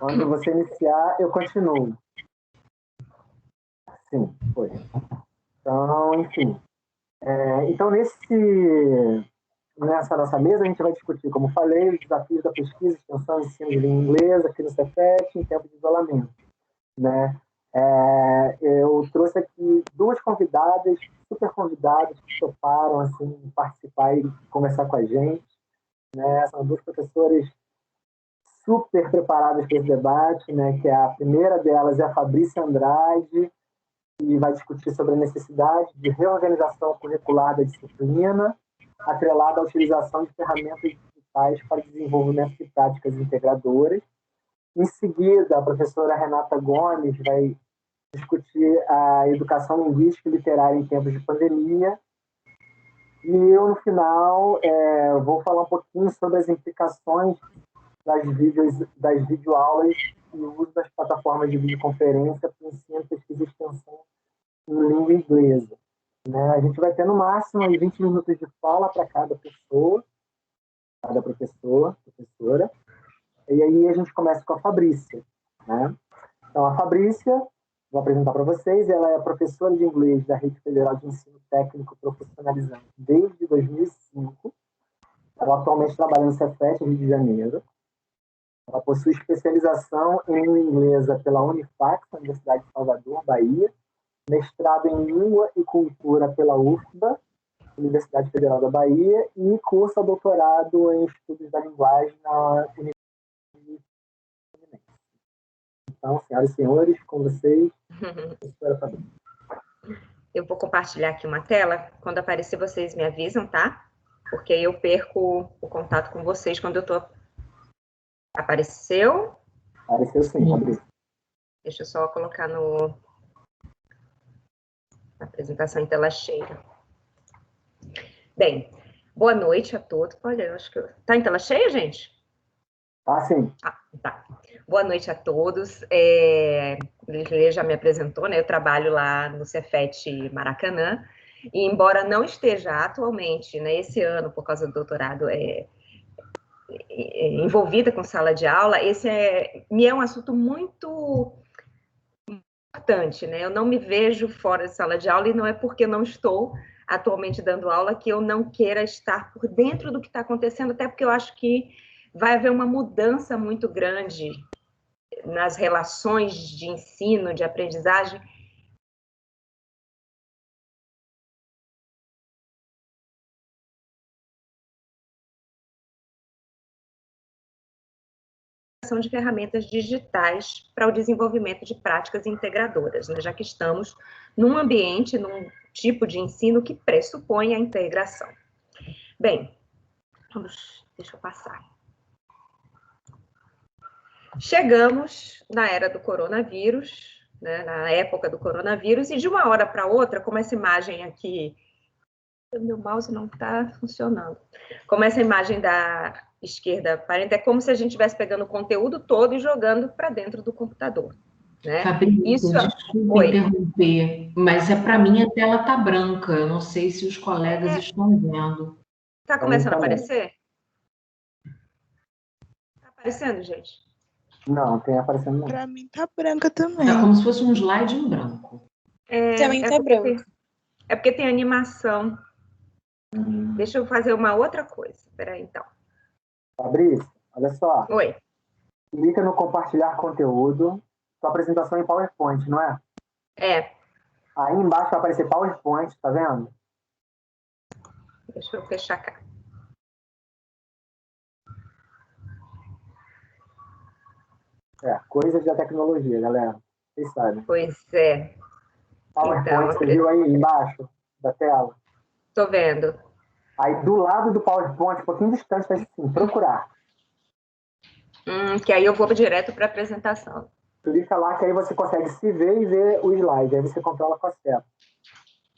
Quando você iniciar, eu continuo. Sim, foi. Então, enfim. Então, nessa nossa mesa, a gente vai discutir, como falei, os desafios da pesquisa, extensão e ensino de língua inglesa aqui no Cefet em tempo de isolamento. Né? Eu trouxe aqui duas convidadas, super convidadas, que toparam assim, participar e conversar com a gente. Né? São duas professoras super preparadas para esse debate, né? Que a primeira delas é a Fabrícia Andrade, que vai discutir sobre a necessidade de reorganização curricular da disciplina, atrelada à utilização de ferramentas digitais para o desenvolvimento de práticas integradoras. Em seguida, a professora Renata Gomes vai discutir a educação linguística e literária em tempos de pandemia. E eu, no final, vou falar um pouquinho sobre as implicações das videoaulas e o uso das plataformas de videoconferência para o ensino, pesquisa e extensão em língua inglesa. Né? A gente vai ter, no máximo, 20 minutos de fala para cada pessoa, cada professora. E aí a gente começa com a Fabrícia. Né? Então, a Fabrícia, vou apresentar para vocês, ela é professora de inglês da Rede Federal de Ensino Técnico Profissionalizante desde 2005. Ela atualmente trabalha no Cefet, Rio de Janeiro. Ela possui especialização em língua inglesa pela Unifax, Universidade de Salvador, Bahia, mestrado em língua e cultura pela UFBA, Universidade Federal da Bahia, e curso a doutorado em estudos da linguagem na Universidade Fluminense. Então, senhoras e senhores, com vocês, Eu vou compartilhar aqui uma tela. Quando aparecer, vocês me avisam, tá? Porque eu perco o contato com vocês quando eu tô... Apareceu? Apareceu sim, Fabrício. Deixa eu só colocar na apresentação em tela cheia. Bem, boa noite a todos. Olha, eu acho que... Tá em tela cheia, gente? Sim. Tá. Boa noite a todos. O Lê já me apresentou, né? Eu trabalho lá no Cefet Maracanã. E embora não esteja atualmente, né, esse ano, por causa do doutorado, envolvida com sala de aula, esse me é um assunto muito importante, né? Eu não me vejo fora de sala de aula e não é porque eu não estou atualmente dando aula que eu não queira estar por dentro do que está acontecendo, até porque eu acho que vai haver uma mudança muito grande nas relações de ensino, de aprendizagem. De ferramentas digitais para o desenvolvimento de práticas integradoras, né? Já que estamos num ambiente, num tipo de ensino que pressupõe a integração. Bem, deixa eu passar. Chegamos na era do coronavírus, né, na época do coronavírus, e de uma hora para outra, como essa imagem aqui, meu mouse não está funcionando, como essa imagem da esquerda aparenta, é como se a gente estivesse pegando o conteúdo todo e jogando para dentro do computador. Né? Fabrício, desculpa interromper, mas para mim a tela está branca, eu não sei se os colegas estão vendo. Está começando a aparecer? Está aparecendo, gente? Não, tem aparecendo não. Para mim tá branca também. É como se fosse um slide em branco. Também tá branco. É porque tem animação. Deixa eu fazer uma outra coisa. Espera aí, então. Fabrício, olha só. Oi. Clica no compartilhar conteúdo. Sua apresentação em PowerPoint, não é? É. Aí embaixo vai aparecer PowerPoint, tá vendo? Deixa eu fechar cá. Coisas da tecnologia, galera. Vocês sabem. Pois é. PowerPoint, então, você viu aí embaixo da tela? Tô vendo. Aí do lado do PowerPoint, um pouquinho distante, tá assim, procurar. Que aí eu vou direto para a apresentação. Clica lá que aí você consegue se ver e ver o slide. Aí você controla com a seta.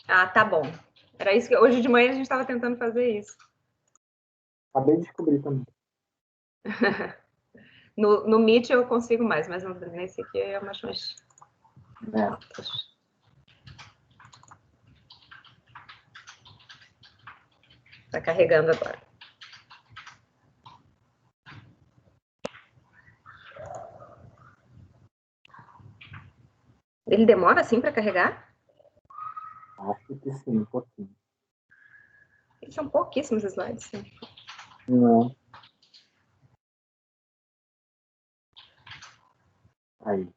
Ah, tá bom. Era isso que hoje de manhã a gente estava tentando fazer isso. Acabei de descobrir também. No Meet eu consigo mais, mas nesse aqui é mais... Tá carregando agora. Ele demora assim para carregar? Acho que sim, um pouquinho. São pouquíssimos slides. Não. Aí.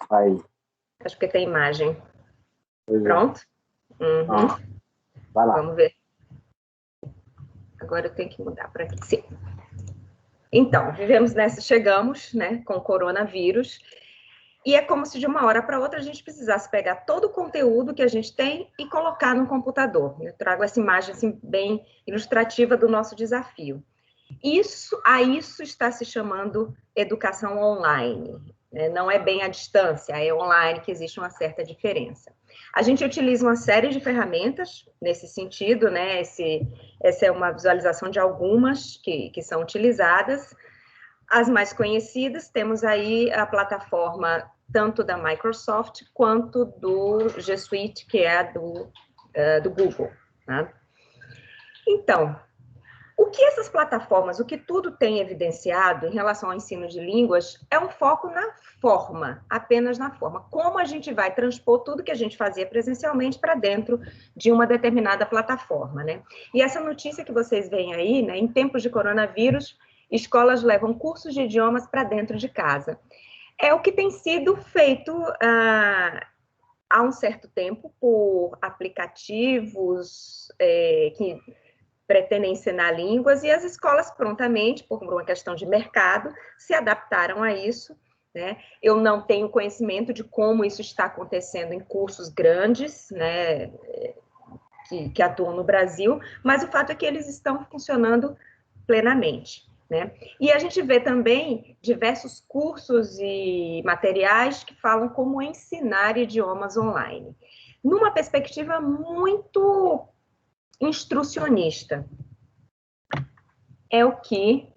Aí. Acho que tem imagem. Pois Pronto? Uhum. Vai lá. Vamos ver. Agora eu tenho que mudar para aqui. Sim. Então, chegamos, né, com o coronavírus, e é como se de uma hora para outra a gente precisasse pegar todo o conteúdo que a gente tem e colocar no computador. Eu trago essa imagem assim, bem ilustrativa do nosso desafio. Isso está se chamando educação online. Né? Não é bem à distância, é online que existe uma certa diferença. A gente utiliza uma série de ferramentas nesse sentido, né? Essa é uma visualização de algumas que são utilizadas. As mais conhecidas, temos aí a plataforma tanto da Microsoft quanto do G Suite, que é a do Google. Né? Então, o que essas plataformas, o que tudo tem evidenciado em relação ao ensino de línguas é um foco na forma, apenas na forma. Como a gente vai transpor tudo que a gente fazia presencialmente para dentro de uma determinada plataforma, né? E essa notícia que vocês veem aí, né, em tempos de coronavírus, escolas levam cursos de idiomas para dentro de casa. É o que tem sido feito há um certo tempo por aplicativos que pretendem ensinar línguas, e as escolas prontamente, por uma questão de mercado, se adaptaram a isso, né? Eu não tenho conhecimento de como isso está acontecendo em cursos grandes, né, que atuam no Brasil, mas o fato é que eles estão funcionando plenamente, né? E a gente vê também diversos cursos e materiais que falam como ensinar idiomas online, numa perspectiva muito instrucionista. É o que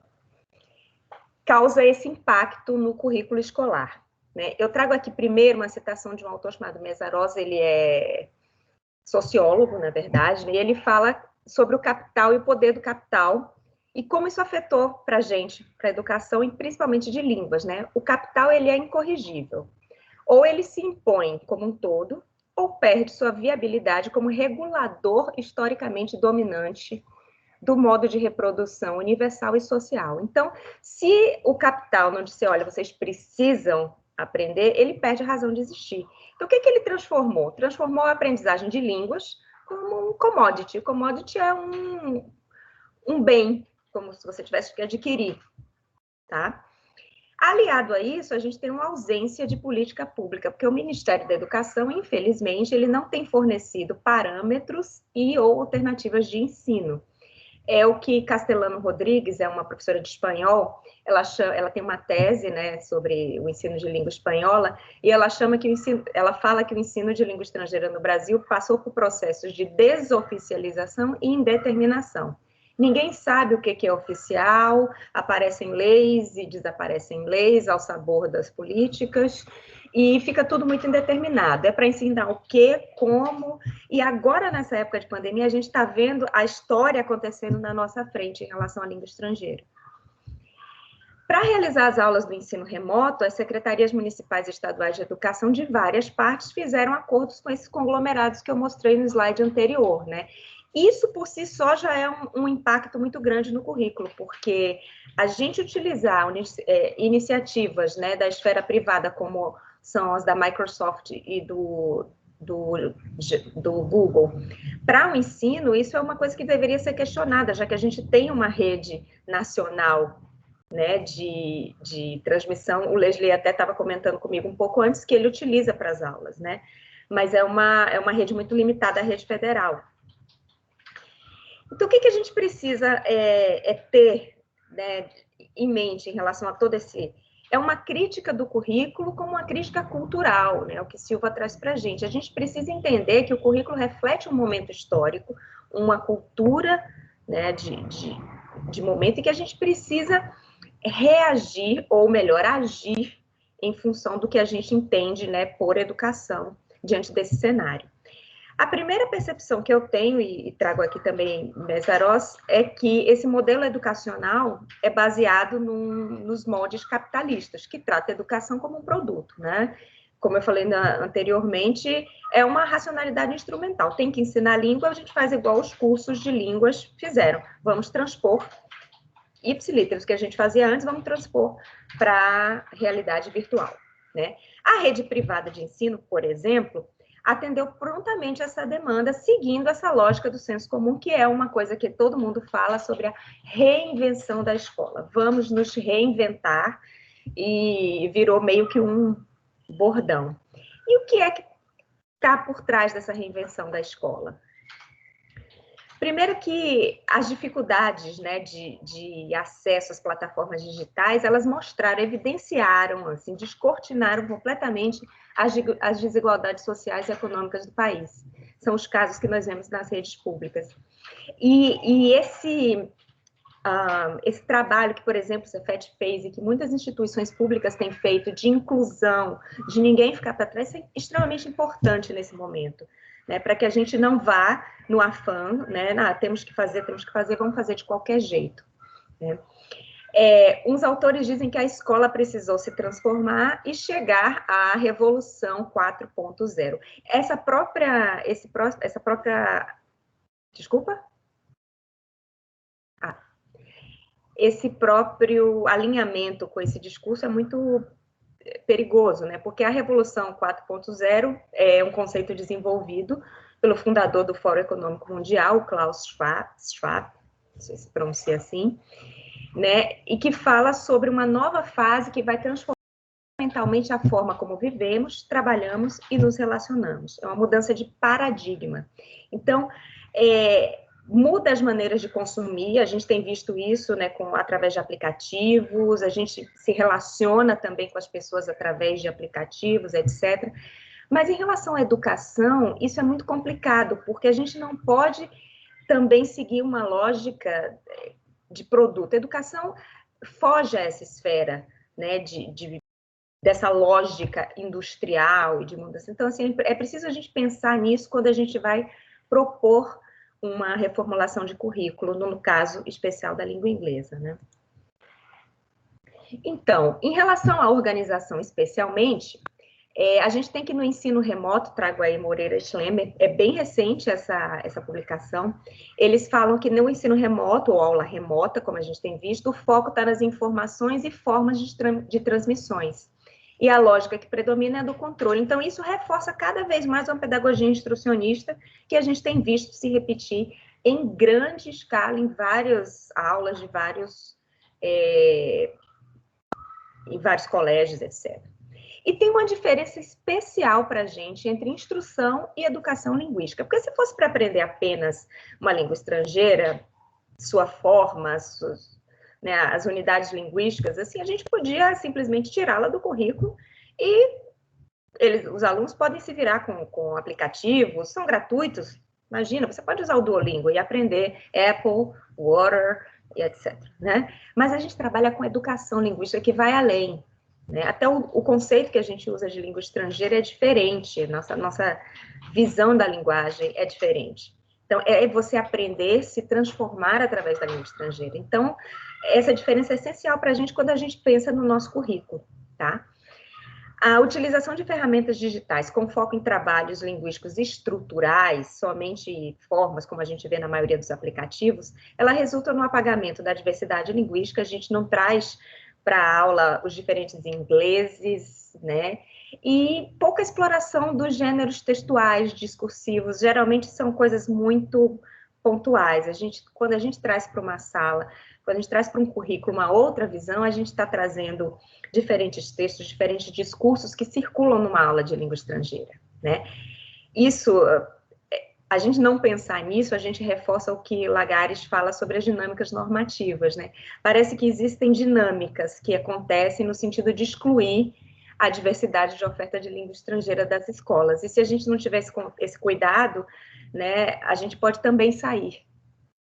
causa esse impacto no currículo escolar. Né? Eu trago aqui primeiro uma citação de um autor chamado Mesarosa, ele é sociólogo, na verdade, né? E ele fala sobre o capital e o poder do capital e como isso afetou para a gente, para a educação, e principalmente de línguas. Né? O capital ele é incorrigível. Ou ele se impõe como um todo, ou perde sua viabilidade como regulador historicamente dominante do modo de reprodução universal e social. Então, se o capital não disser, olha, vocês precisam aprender, ele perde a razão de existir. Então, o que ele transformou? Transformou a aprendizagem de línguas como um commodity. O commodity é um bem, como se você tivesse que adquirir, tá? Aliado a isso, a gente tem uma ausência de política pública, porque o Ministério da Educação, infelizmente, ele não tem fornecido parâmetros e ou alternativas de ensino. É o que Castellano Rodrigues, é uma professora de espanhol, ela tem uma tese, né, sobre o ensino de língua espanhola, e ela fala que o ensino de língua estrangeira no Brasil passou por processos de desoficialização e indeterminação. Ninguém sabe o que é oficial, aparecem leis e desaparecem leis ao sabor das políticas, e fica tudo muito indeterminado. É para ensinar o que, como, e agora, nessa época de pandemia, a gente está vendo a história acontecendo na nossa frente em relação à língua estrangeira. Para realizar as aulas do ensino remoto, as secretarias municipais e estaduais de educação de várias partes fizeram acordos com esses conglomerados que eu mostrei no slide anterior, né? Isso, por si só, já é um impacto muito grande no currículo, porque a gente utilizar iniciativas, né, da esfera privada, como são as da Microsoft e do Google, para o ensino, isso é uma coisa que deveria ser questionada, já que a gente tem uma rede nacional, né, de transmissão. O Leslie até estava comentando comigo um pouco antes que ele utiliza para as aulas, né? Mas é uma rede muito limitada, a rede federal. Então, o que a gente precisa ter, né, em mente em relação a todo esse... É uma crítica do currículo como uma crítica cultural, né, o que Silva traz para a gente. A gente precisa entender que o currículo reflete um momento histórico, uma cultura, né, de momento, e que a gente precisa reagir, ou melhor, agir em função do que a gente entende, né, por educação, diante desse cenário. A primeira percepção que eu tenho, e trago aqui também Mésaros, é que esse modelo educacional é baseado nos moldes capitalistas, que trata a educação como um produto, né? Como eu falei anteriormente, é uma racionalidade instrumental. Tem que ensinar língua, a gente faz igual os cursos de línguas fizeram. Vamos transpor ipsilíteros que a gente fazia antes, vamos transpor para a realidade virtual, né? A rede privada de ensino, por exemplo, atendeu prontamente essa demanda, seguindo essa lógica do senso comum, que é uma coisa que todo mundo fala sobre a reinvenção da escola. Vamos nos reinventar, e virou meio que um bordão. E o que é que está por trás dessa reinvenção da escola? Primeiro que as dificuldades, né, de acesso às plataformas digitais, elas mostraram, evidenciaram, assim, descortinaram completamente as desigualdades sociais e econômicas do país. São os casos que nós vemos nas redes públicas. E esse trabalho que, por exemplo, o Cefet fez e que muitas instituições públicas têm feito de inclusão, de ninguém ficar para trás, é extremamente importante nesse momento, né, para que a gente não vá no afã, né, temos que fazer, vamos fazer de qualquer jeito, né. Uns autores dizem que a escola precisou se transformar e chegar à Revolução 4.0. Esse próprio alinhamento com esse discurso é muito perigoso, né? Porque a Revolução 4.0 é um conceito desenvolvido pelo fundador do Fórum Econômico Mundial, Klaus Schwab, não sei se pronuncia assim, né? E que fala sobre uma nova fase que vai transformar fundamentalmente a forma como vivemos, trabalhamos e nos relacionamos. É uma mudança de paradigma. Então, muda as maneiras de consumir, a gente tem visto isso, né, através de aplicativos, a gente se relaciona também com as pessoas através de aplicativos, etc. Mas em relação à educação, isso é muito complicado, porque a gente não pode também seguir uma lógica de produto. A educação foge a essa esfera, né, dessa lógica industrial e de mudança. Então, assim, é preciso a gente pensar nisso quando a gente vai propor uma reformulação de currículo, no caso especial da língua inglesa, né? Então, em relação à organização especialmente, a gente tem que no ensino remoto, trago aí Moreira e Schlemmer, é bem recente essa publicação, eles falam que no ensino remoto, ou aula remota, como a gente tem visto, o foco está nas informações e formas de transmissões. E a lógica que predomina é a do controle. Então, isso reforça cada vez mais uma pedagogia instrucionista que a gente tem visto se repetir em grande escala, em várias aulas de em vários colégios, etc. E tem uma diferença especial para a gente entre instrução e educação linguística. Porque se fosse para aprender apenas uma língua estrangeira, sua forma, né, as unidades linguísticas, assim, a gente podia simplesmente tirá-la do currículo e os alunos podem se virar com aplicativos, são gratuitos. Imagina, você pode usar o Duolingo e aprender Apple, Water, e etc. Né? Mas a gente trabalha com educação linguística que vai além. Né? Até o conceito que a gente usa de língua estrangeira é diferente, nossa visão da linguagem é diferente. Então, é você aprender, se transformar através da língua estrangeira. Então, essa diferença é essencial para a gente quando a gente pensa no nosso currículo, tá? A utilização de ferramentas digitais com foco em trabalhos linguísticos estruturais, somente formas, como a gente vê na maioria dos aplicativos, ela resulta no apagamento da diversidade linguística, a gente não traz para a aula os diferentes ingleses, né? E pouca exploração dos gêneros textuais, discursivos, geralmente são coisas muito pontuais. Quando a gente traz para uma sala, quando a gente traz para um currículo uma outra visão, a gente está trazendo diferentes textos, diferentes discursos que circulam numa aula de língua estrangeira, né? Isso, a gente não pensar nisso, a gente reforça o que Lagares fala sobre as dinâmicas normativas, né? Parece que existem dinâmicas que acontecem no sentido de excluir a diversidade de oferta de língua estrangeira das escolas. E se a gente não tiver esse cuidado, né, a gente pode também sair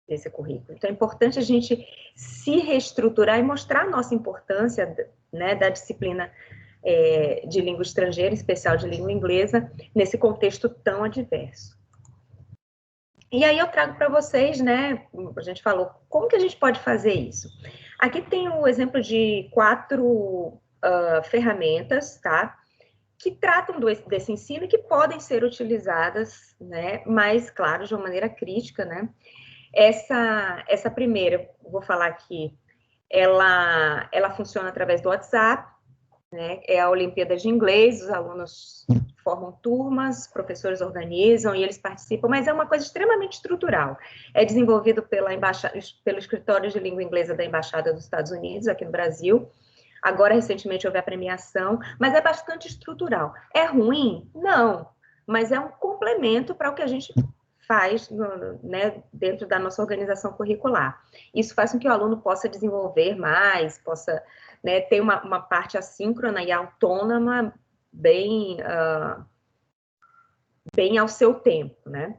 desse currículo. Então, é importante a gente se reestruturar e mostrar a nossa importância, né, da disciplina de língua estrangeira, em especial de língua inglesa, nesse contexto tão adverso. E aí eu trago para vocês, né, a gente falou, como que a gente pode fazer isso? Aqui tem o exemplo de 4 ferramentas, tá? Que tratam desse ensino e que podem ser utilizadas, né, mas, claro, de uma maneira crítica, né? Essa primeira, vou falar aqui, ela funciona através do WhatsApp, né? É a Olimpíada de Inglês, os alunos formam turmas, professores organizam e eles participam, mas é uma coisa extremamente estrutural. É desenvolvido pelo Escritório de Língua Inglesa da Embaixada dos Estados Unidos, aqui no Brasil. Agora, recentemente, houve a premiação, mas é bastante estrutural. É ruim? Não, mas é um complemento para o que a gente faz, né, dentro da nossa organização curricular. Isso faz com que o aluno possa desenvolver mais, possa, né, ter uma parte assíncrona e autônoma bem ao seu tempo, né?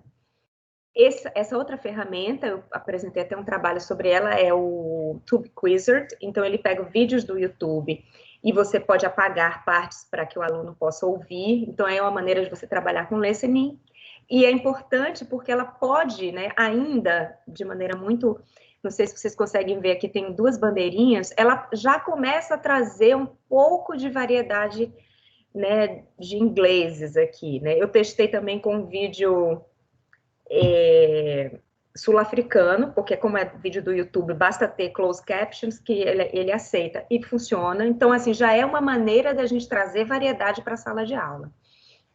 Essa outra ferramenta, eu apresentei até um trabalho sobre ela, é o TubeQuizard. Então, ele pega vídeos do YouTube e você pode apagar partes para que o aluno possa ouvir. Então, é uma maneira de você trabalhar com listening. E é importante porque ela pode, né, ainda, de maneira muito... Não sei se vocês conseguem ver aqui, tem 2 bandeirinhas. Ela já começa a trazer um pouco de variedade, né, de ingleses aqui, né? Eu testei também com um vídeo... sul-africano, porque como é vídeo do YouTube, basta ter closed captions que ele aceita e funciona. Então, assim, já é uma maneira da gente trazer variedade para a sala de aula,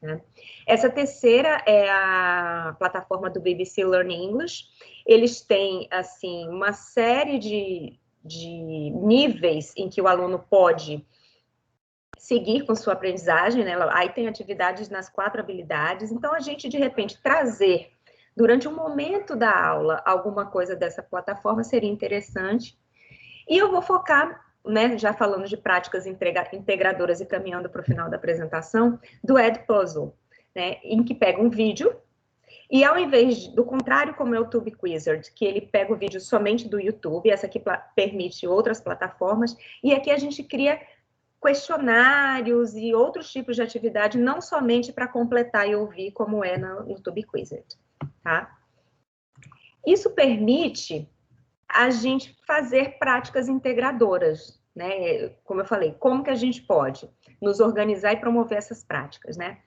né? Essa terceira é a plataforma do BBC Learning English. Eles têm, assim, uma série de níveis em que o aluno pode seguir com sua aprendizagem, né? Aí tem atividades nas 4 habilidades. Então, a gente, de repente, trazer durante um momento da aula, alguma coisa dessa plataforma seria interessante. E eu vou focar, né, já falando de práticas integradoras e caminhando para o final da apresentação, do Edpuzzle, né, em que pega um vídeo, e ao invés do contrário, como é o TubeQuizard, que ele pega o vídeo somente do YouTube, essa aqui permite outras plataformas, e aqui a gente cria questionários e outros tipos de atividade, não somente para completar e ouvir, como é no TubeQuizard. Tá? Isso permite a gente fazer práticas integradoras, né? Como eu falei, como que a gente pode nos organizar e promover essas práticas, né?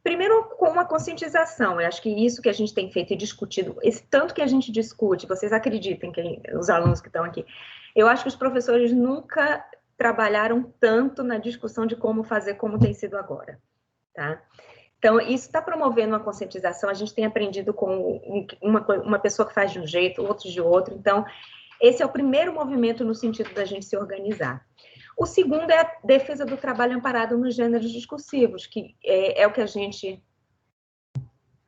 Primeiro, com uma conscientização. Eu acho que isso que a gente tem feito e discutido, esse tanto que a gente discute, vocês acreditem, que os alunos que estão aqui, eu acho que os professores nunca trabalharam tanto na discussão de como fazer como tem sido agora, tá? Então, isso está promovendo uma conscientização, a gente tem aprendido com uma pessoa que faz de um jeito, outros de outro, então, esse é o primeiro movimento no sentido da gente se organizar. O segundo é a defesa do trabalho amparado nos gêneros discursivos, que é o que a gente...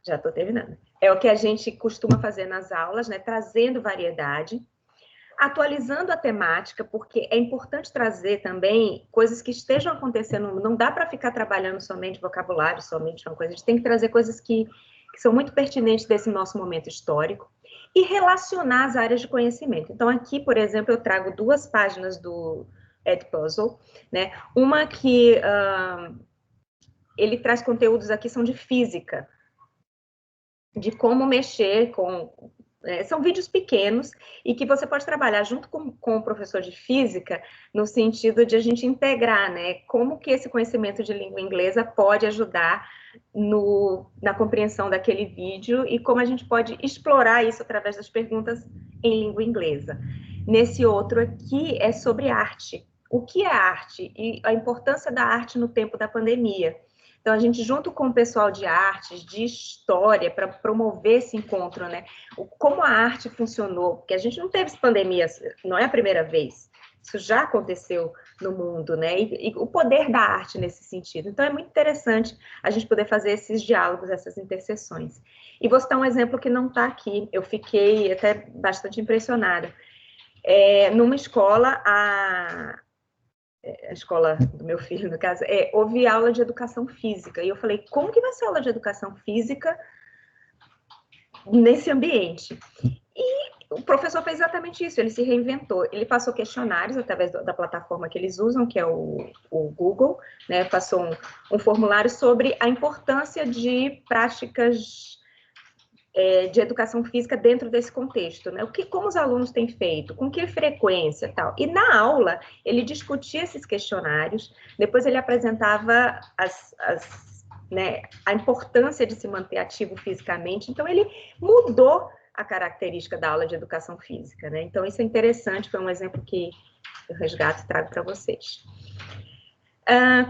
Já estou terminando. É o que a gente costuma fazer nas aulas, né, trazendo variedade, atualizando a temática, porque é importante trazer também coisas que estejam acontecendo, não dá para ficar trabalhando somente vocabulário, somente uma coisa, a gente tem que trazer coisas que são muito pertinentes desse nosso momento histórico, e relacionar as áreas de conhecimento. Então, aqui, por exemplo, eu trago 2 páginas do Edpuzzle, né? Uma que ele traz conteúdos aqui, são de física, de como mexer com... são vídeos pequenos e que você pode trabalhar junto com o professor de física no sentido de a gente integrar, né? Como que esse conhecimento de língua inglesa pode ajudar na compreensão daquele vídeo e como a gente pode explorar isso através das perguntas em língua inglesa. Nesse outro aqui é sobre arte. O que é arte e a importância da arte no tempo da pandemia. Então, a gente, junto com o pessoal de artes, de história, para promover esse encontro, né? Como a arte funcionou, porque a gente não teve pandemia, não é a primeira vez, isso já aconteceu no mundo, né? E o poder da arte nesse sentido. Então, é muito interessante a gente poder fazer esses diálogos, essas interseções. E vou citar um exemplo que não está aqui, eu fiquei até bastante impressionada. Numa escola, a escola do meu filho, no caso, houve aula de educação física. E eu falei, como que vai ser aula de educação física nesse ambiente? E o professor fez exatamente isso, ele se reinventou. Ele passou questionários através da plataforma que eles usam, que é o Google, né? Passou um formulário sobre a importância de práticas de educação física dentro desse contexto, né? Como os alunos têm feito, com que frequência, tal. E na aula ele discutia esses questionários, depois ele apresentava né, a importância de se manter ativo fisicamente. Então ele mudou a característica da aula de educação física, né? Então isso é interessante, foi um exemplo que eu resgato e trago para vocês.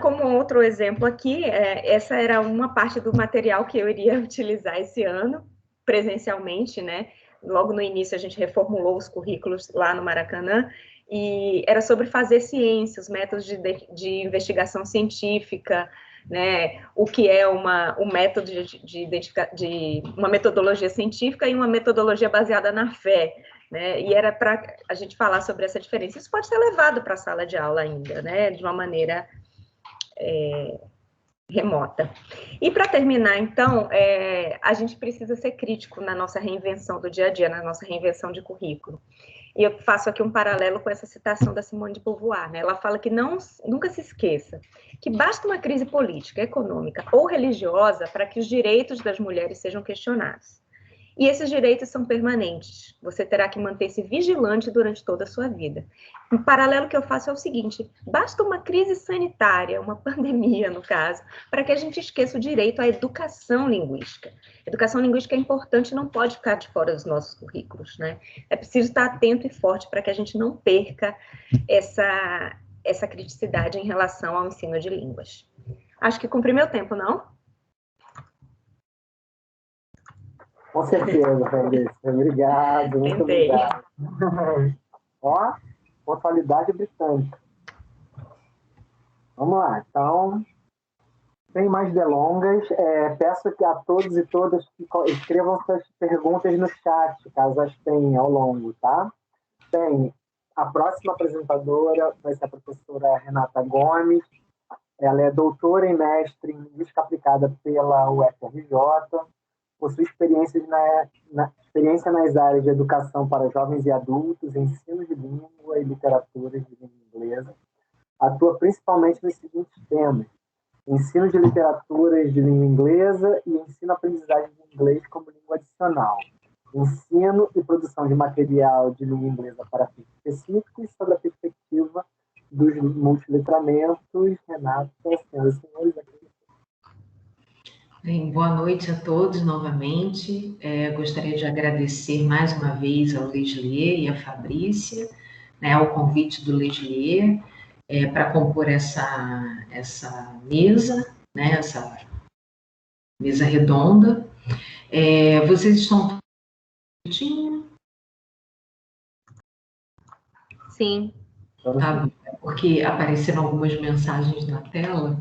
Como outro exemplo aqui, essa era uma parte do material que eu iria utilizar esse ano, presencialmente, né? Logo no início a gente reformulou os currículos lá no Maracanã, e era sobre fazer ciência, os métodos de investigação científica, né? O que é um método de uma metodologia científica e uma metodologia baseada na fé, né? E era para a gente falar sobre essa diferença. Isso pode ser levado para a sala de aula ainda, né? De uma maneira remota. E para terminar, então, a gente precisa ser crítico na nossa reinvenção do dia a dia, na nossa reinvenção de currículo. E eu faço aqui um paralelo com essa citação da Simone de Beauvoir, né? Ela fala que nunca se esqueça que basta uma crise política, econômica ou religiosa para que os direitos das mulheres sejam questionados. E esses direitos são permanentes. Você terá que manter-se vigilante durante toda a sua vida. Um paralelo que eu faço é o seguinte: basta uma crise sanitária, uma pandemia, no caso, para que a gente esqueça o direito à educação linguística. Educação linguística é importante e não pode ficar de fora dos nossos currículos, né? É preciso estar atento e forte para que a gente não perca essa criticidade em relação ao ensino de línguas. Acho que cumpri meu tempo, não? Com certeza, Fabrício. Obrigado, muito obrigado. Ó, pontualidade britânica. Vamos lá, então, sem mais delongas, peço que a todos e todas que escrevam suas perguntas no chat, caso as tenham ao longo, tá? A próxima apresentadora vai ser a professora Renata Gomes. Ela é doutora e mestre em Linguística Aplicada pela UFRJ, possui experiência nas áreas de educação para jovens e adultos, ensino de língua e literatura de língua inglesa. Atua principalmente nos seguintes temas: ensino de literaturas de língua inglesa e ensino-aprendizagem de inglês como língua adicional, ensino e produção de material de língua inglesa para fins específicos sobre a perspectiva dos multiletramentos. Renata, senhoras e senhores, aqui. Bem, boa noite a todos novamente. Gostaria de agradecer mais uma vez ao Leslier e à Fabrícia, né, ao convite do Leslier para compor essa mesa, né, essa mesa redonda. Vocês estão pertinho? Sim. Tá, porque apareceram algumas mensagens na tela.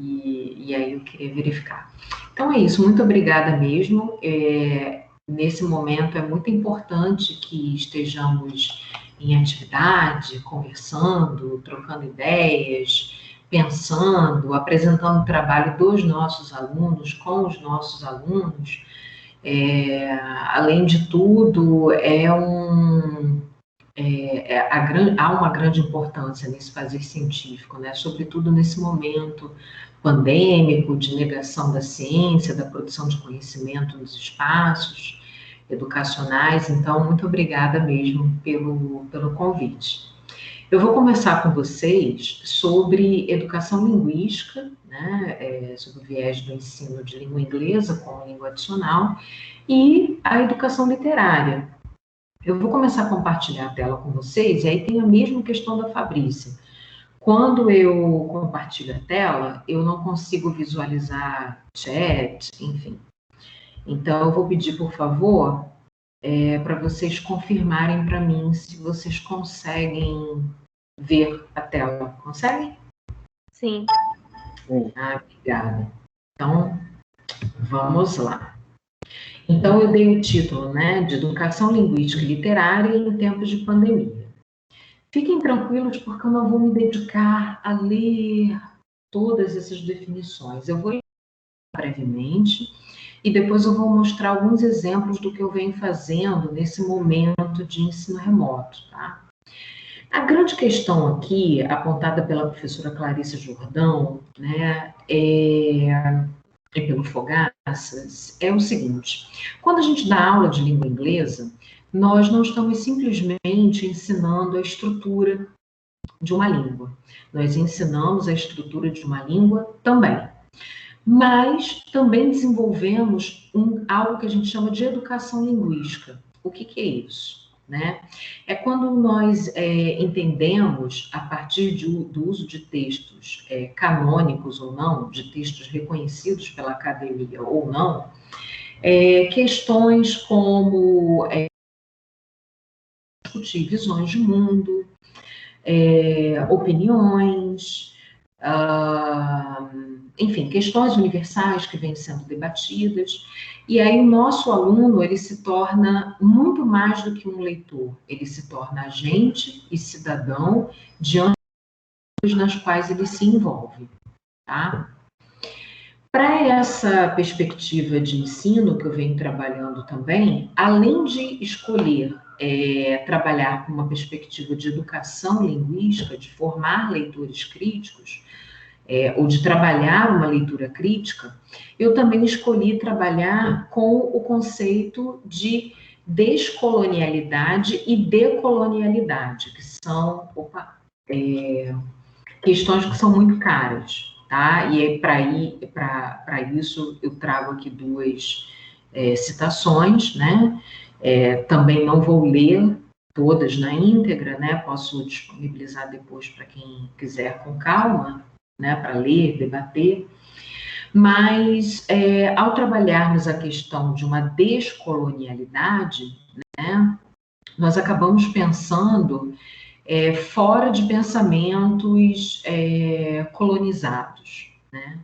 E aí eu queria verificar. Então é isso, muito obrigada mesmo. Nesse momento é muito importante que estejamos em atividade, conversando, trocando ideias, pensando, apresentando o trabalho dos nossos alunos, com os nossos alunos. Além de tudo, há uma grande importância nesse fazer científico, né? Sobretudo nesse momento pandêmico, de negação da ciência, da produção de conhecimento nos espaços educacionais. Então, muito obrigada mesmo pelo convite. Eu vou conversar com vocês sobre educação linguística, né? Sobre o viés do ensino de língua inglesa como língua adicional, e a educação literária. Eu vou começar a compartilhar a tela com vocês, e aí tem a mesma questão da Fabrícia. Quando eu compartilho a tela, eu não consigo visualizar chat, enfim. Então, eu vou pedir, por favor, para vocês confirmarem para mim se vocês conseguem ver a tela. Conseguem? Sim. Obrigada. Então, vamos lá. Então, eu dei o título, né, de Educação Linguística e Literária em Tempos de Pandemia. Fiquem tranquilos, porque eu não vou me dedicar a ler todas essas definições. Eu vou ler brevemente e depois eu vou mostrar alguns exemplos do que eu venho fazendo nesse momento de ensino remoto, tá? A grande questão aqui, apontada pela professora Clarissa Jordão, né, e pelo Fogaça, é o seguinte: quando a gente dá aula de língua inglesa, nós não estamos simplesmente ensinando a estrutura de uma língua. Nós ensinamos a estrutura de uma língua também. Mas também desenvolvemos algo que a gente chama de educação linguística. O que é isso? Né? É quando nós entendemos, a partir do uso de textos canônicos ou não, de textos reconhecidos pela academia ou não, questões como discutir visões de mundo, opiniões, enfim, questões universais que vêm sendo debatidas. E aí o nosso aluno, ele se torna muito mais do que um leitor, ele se torna agente e cidadão diante nas quais ele se envolve, tá? Para essa perspectiva de ensino que eu venho trabalhando também, além de escolher trabalhar com uma perspectiva de educação linguística, de formar leitores críticos, ou de trabalhar uma leitura crítica, eu também escolhi trabalhar com o conceito de descolonialidade e decolonialidade, que são questões que são muito caras, tá? E para isso eu trago aqui duas citações, né? Também não vou ler todas na íntegra, né? Posso disponibilizar depois para quem quiser com calma, né, para ler, debater, mas ao trabalharmos a questão de uma descolonialidade, né, nós acabamos pensando fora de pensamentos colonizados, né?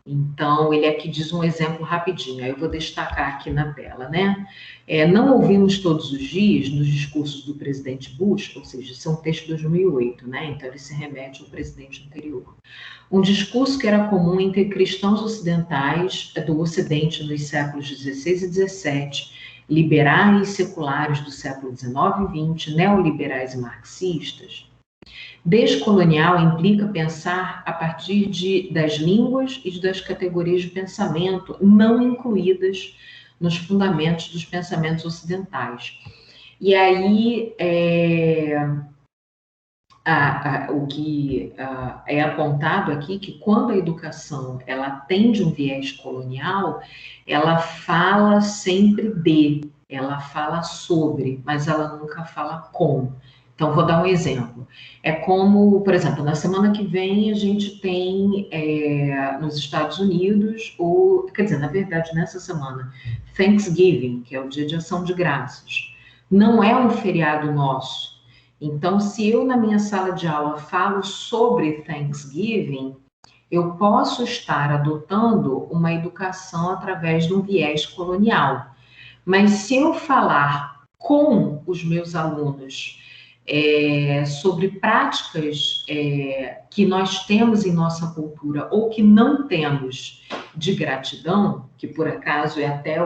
Então, ele aqui diz um exemplo rapidinho, aí eu vou destacar aqui na tela, né? Não ouvimos todos os dias nos discursos do presidente Bush, ou seja, isso é um texto de 2008, né? Então, ele se remete ao presidente anterior. Um discurso que era comum entre cristãos ocidentais do Ocidente nos séculos XVI e XVII, liberais e seculares do século XIX e XX, neoliberais e marxistas. Descolonial implica pensar a partir das línguas e das categorias de pensamento não incluídas nos fundamentos dos pensamentos ocidentais. E aí, o que é apontado aqui, que quando a educação ela atende um viés colonial, ela fala sempre ela fala sobre, mas ela nunca fala com. Então, vou dar um exemplo. É como, por exemplo, na semana que vem a gente tem nos Estados Unidos, quer dizer, na verdade, nessa semana, Thanksgiving, que é o Dia de Ação de Graças. Não é um feriado nosso. Então, se eu na minha sala de aula falo sobre Thanksgiving, eu posso estar adotando uma educação através de um viés colonial. Mas se eu falar com os meus alunos sobre práticas que nós temos em nossa cultura ou que não temos de gratidão, que por acaso é até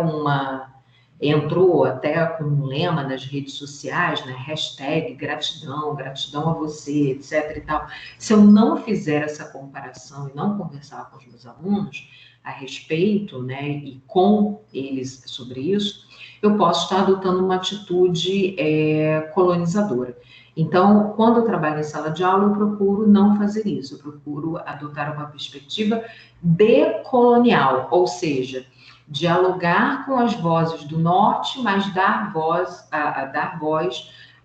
entrou até com um lema nas redes sociais, né? Hashtag gratidão, gratidão a você, etc. e tal. Se eu não fizer essa comparação e não conversar com os meus alunos a respeito, né, e com eles sobre isso, eu posso estar adotando uma atitude colonizadora. Então, quando eu trabalho em sala de aula, eu procuro não fazer isso, eu procuro adotar uma perspectiva decolonial, ou seja, dialogar com as vozes do norte, mas dar voz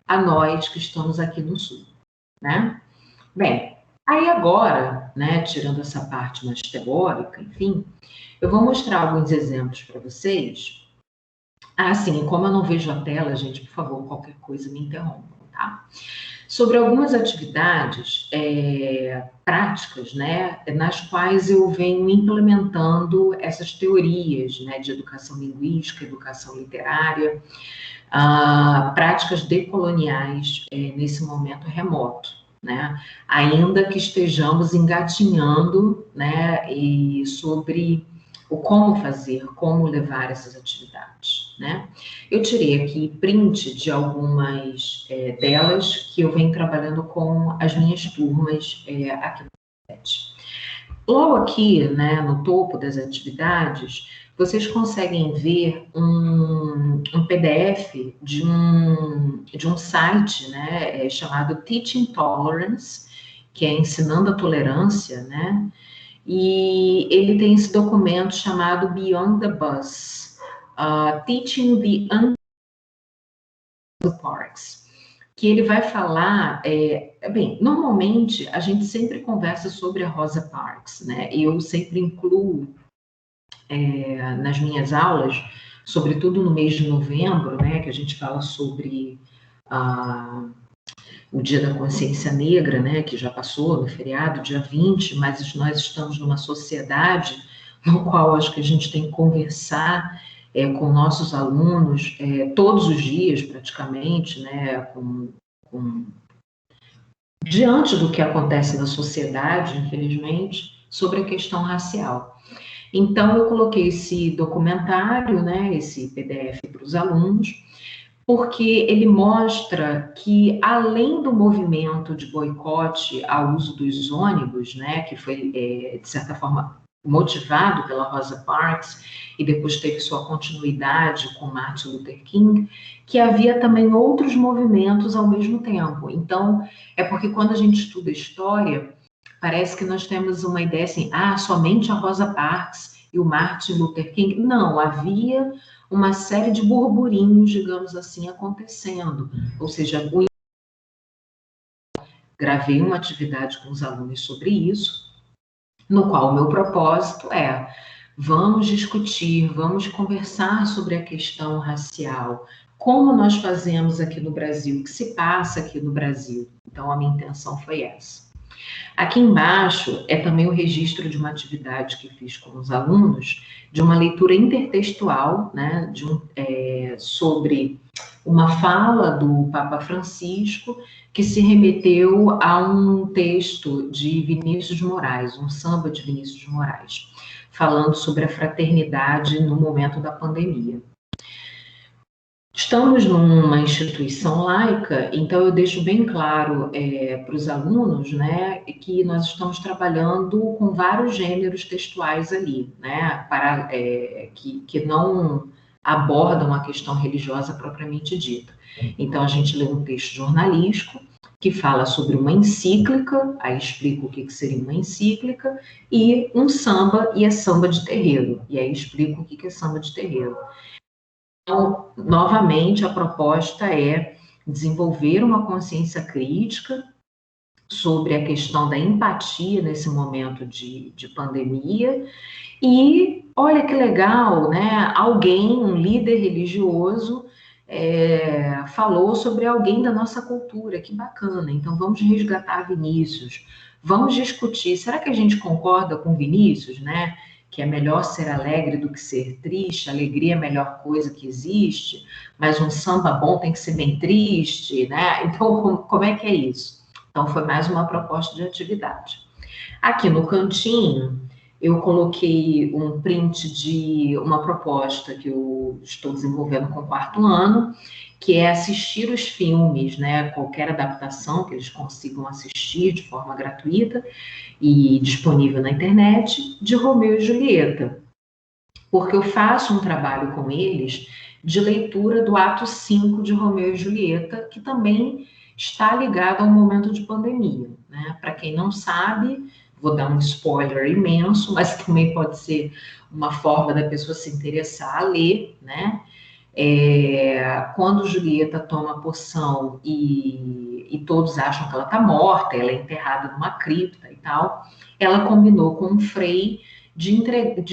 a nós que estamos aqui no sul, né? Bem, aí agora, né, tirando essa parte mais teórica, enfim, eu vou mostrar alguns exemplos para vocês. Sim, como eu não vejo a tela, gente, por favor, qualquer coisa me interrompam, tá? Sobre algumas atividades práticas, né, nas quais eu venho implementando essas teorias, né, de educação linguística, educação literária, práticas decoloniais nesse momento remoto, né, ainda que estejamos engatinhando, né, e sobre o como fazer, como levar essas atividades, né? Eu tirei aqui print de algumas delas que eu venho trabalhando com as minhas turmas aqui no site. Logo aqui, né, no topo das atividades, vocês conseguem ver um PDF de um site, né, chamado Teaching Tolerance, que é Ensinando a Tolerância, né, e ele tem esse documento chamado Beyond the Bus, Teaching the Parks, que ele vai falar, bem, normalmente a gente sempre conversa sobre a Rosa Parks, né, eu sempre incluo nas minhas aulas, sobretudo no mês de novembro, né, que a gente fala sobre o Dia da Consciência Negra, né, que já passou no feriado, dia 20, mas nós estamos numa sociedade no qual acho que a gente tem que conversar com nossos alunos todos os dias, praticamente, né, diante do que acontece na sociedade, infelizmente, sobre a questão racial. Então, eu coloquei esse documentário, né, esse PDF para os alunos, porque ele mostra que, além do movimento de boicote ao uso dos ônibus, né, que foi, de certa forma, motivado pela Rosa Parks, e depois teve sua continuidade com Martin Luther King, que havia também outros movimentos ao mesmo tempo. Então, é porque quando a gente estuda história, parece que nós temos uma ideia assim, somente a Rosa Parks e o Martin Luther King. Não, havia uma série de burburinhos, digamos assim, acontecendo. Ou seja, gravei uma atividade com os alunos sobre isso, no qual o meu propósito vamos discutir, vamos conversar sobre a questão racial, como nós fazemos aqui no Brasil, o que se passa aqui no Brasil. Então, a minha intenção foi essa. Aqui embaixo é também o registro de uma atividade que fiz com os alunos, de uma leitura intertextual, né, sobre uma fala do Papa Francisco, que se remeteu a um texto de Vinícius de Moraes, um samba de Vinícius de Moraes, falando sobre a fraternidade no momento da pandemia. Estamos numa instituição laica, então eu deixo bem claro para os alunos, né, que nós estamos trabalhando com vários gêneros textuais ali, né, que não abordam a questão religiosa propriamente dita. Então a gente lê um texto jornalístico que fala sobre uma encíclica, aí explico o que seria uma encíclica, e um samba, e é samba de terreiro, e aí explico o que é samba de terreiro. Então, novamente, a proposta é desenvolver uma consciência crítica sobre a questão da empatia nesse momento de pandemia. E, olha que legal, né? Alguém, um líder religioso, falou sobre alguém da nossa cultura, que bacana. Então, vamos resgatar Vinícius, vamos discutir. Será que a gente concorda com Vinícius, né? Que é melhor ser alegre do que ser triste, alegria é a melhor coisa que existe, mas um samba bom tem que ser bem triste, né? Então, como é que é isso? Então, foi mais uma proposta de atividade. Aqui no cantinho, eu coloquei um print de uma proposta que eu estou desenvolvendo com o 4º ano, que é assistir os filmes, né? Qualquer adaptação que eles consigam assistir de forma gratuita, e disponível na internet, de Romeu e Julieta, porque eu faço um trabalho com eles de leitura do ato 5 de Romeu e Julieta, que também está ligado a um momento de pandemia, né? Para quem não sabe, vou dar um spoiler imenso, mas também pode ser uma forma da pessoa se interessar a ler, né? Quando Julieta toma a poção e todos acham que ela está morta, ela é enterrada numa cripta e tal, ela combinou com um frei de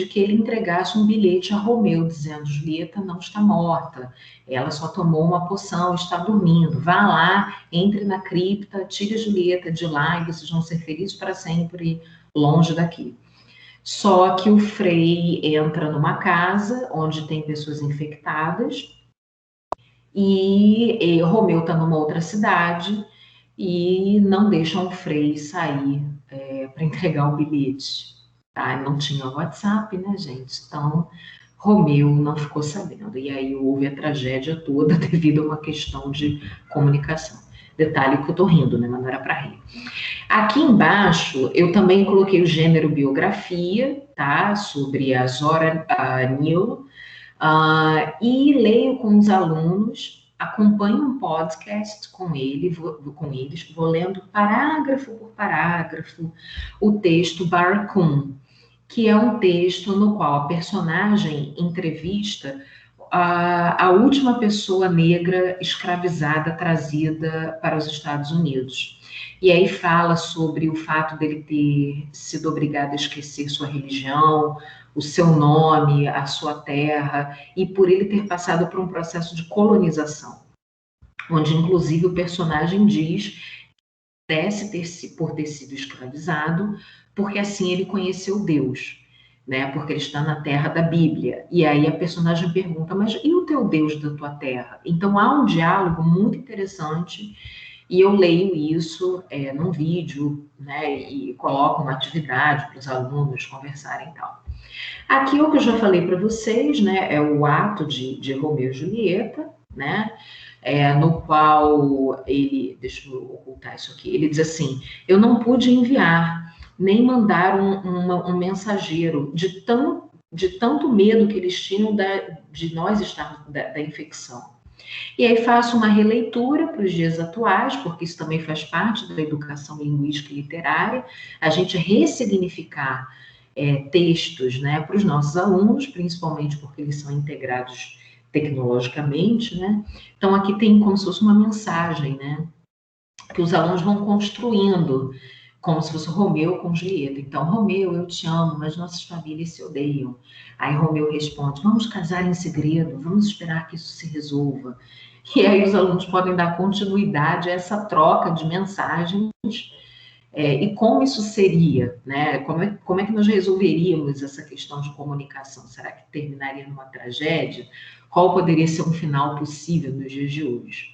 que ele entregasse um bilhete a Romeu, dizendo: Julieta não está morta, ela só tomou uma poção, está dormindo, vá lá, entre na cripta, tire a Julieta de lá e vocês vão ser felizes para sempre longe daqui. Só que o frei entra numa casa onde tem pessoas infectadas e Romeu está numa outra cidade e não deixam o frei sair para entregar o bilhete. Tá? Não tinha WhatsApp, né, gente? Então, Romeu não ficou sabendo. E aí houve a tragédia toda devido a uma questão de comunicação. Detalhe que eu tô rindo, né? Mas não era para rir. Aqui embaixo, eu também coloquei o gênero biografia, tá? Sobre a Zora Neale, e leio com os alunos, acompanho um podcast com eles, vou lendo parágrafo por parágrafo o texto Barkun, que é um texto no qual a personagem entrevista a última pessoa negra escravizada trazida para os Estados Unidos. E aí fala sobre o fato dele ter sido obrigado a esquecer sua religião, o seu nome, a sua terra, e por ele ter passado por um processo de colonização, onde inclusive o personagem diz que por ter sido escravizado, porque assim ele conheceu Deus, né? Porque ele está na terra da Bíblia. E aí a personagem pergunta, mas e o teu Deus da tua terra? Então há um diálogo muito interessante, e eu leio isso num vídeo, né? E coloco uma atividade para os alunos conversarem e tal. Aqui o que eu já falei para vocês, né? É o ato de Romeu e Julieta, né? No qual ele, deixa eu ocultar isso aqui, ele diz assim, eu não pude enviar, nem mandar um mensageiro de tanto medo que eles tinham de nós estarmos da infecção. E aí faço uma releitura para os dias atuais, porque isso também faz parte da educação linguística e literária, a gente ressignificar textos, né, para os nossos alunos, principalmente porque eles são integrados tecnologicamente, né? Então aqui tem como se fosse uma mensagem, né? Que os alunos vão construindo, como se fosse Romeu com Julieta. Então, Romeu, eu te amo, mas nossas famílias se odeiam. Aí Romeu responde, vamos casar em segredo, vamos esperar que isso se resolva. E aí os alunos podem dar continuidade a essa troca de mensagens, e como isso seria, né? Como é que nós resolveríamos essa questão de comunicação? Será que terminaria numa tragédia? Qual poderia ser um final possível nos dias de hoje?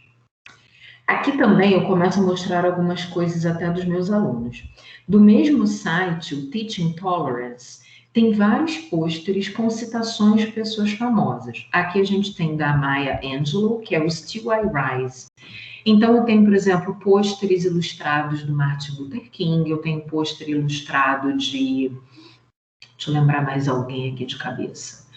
Aqui também eu começo a mostrar algumas coisas até dos meus alunos. Do mesmo site, o Teaching Tolerance, tem vários pôsteres com citações de pessoas famosas. Aqui a gente tem da Maya Angelou, que é o Still I Rise. Então eu tenho, por exemplo, pôsteres ilustrados do Martin Luther King, eu tenho pôster ilustrado de... Deixa eu lembrar mais alguém aqui de cabeça.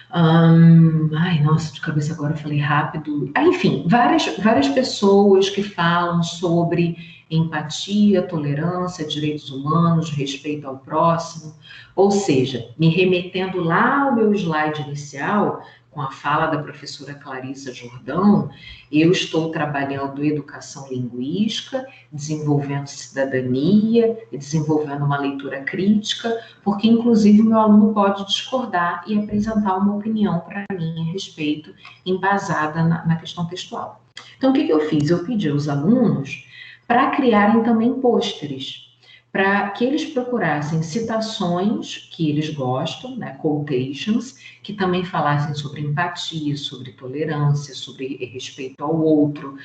Ai, nossa, de cabeça agora eu falei rápido. Enfim, várias pessoas que falam sobre empatia, tolerância, direitos humanos, respeito ao próximo. Ou seja, me remetendo lá ao meu slide inicial, com a fala da professora Clarissa Jordão, eu estou trabalhando educação linguística, desenvolvendo cidadania, desenvolvendo uma leitura crítica, porque, inclusive, o meu aluno pode discordar e apresentar uma opinião para mim a respeito, embasada na questão textual. Então, o que eu fiz? Eu pedi aos alunos para criarem também pôsteres, para que eles procurassem citações que eles gostam, né, quotations, que também falassem sobre empatia, sobre tolerância, sobre respeito ao outro,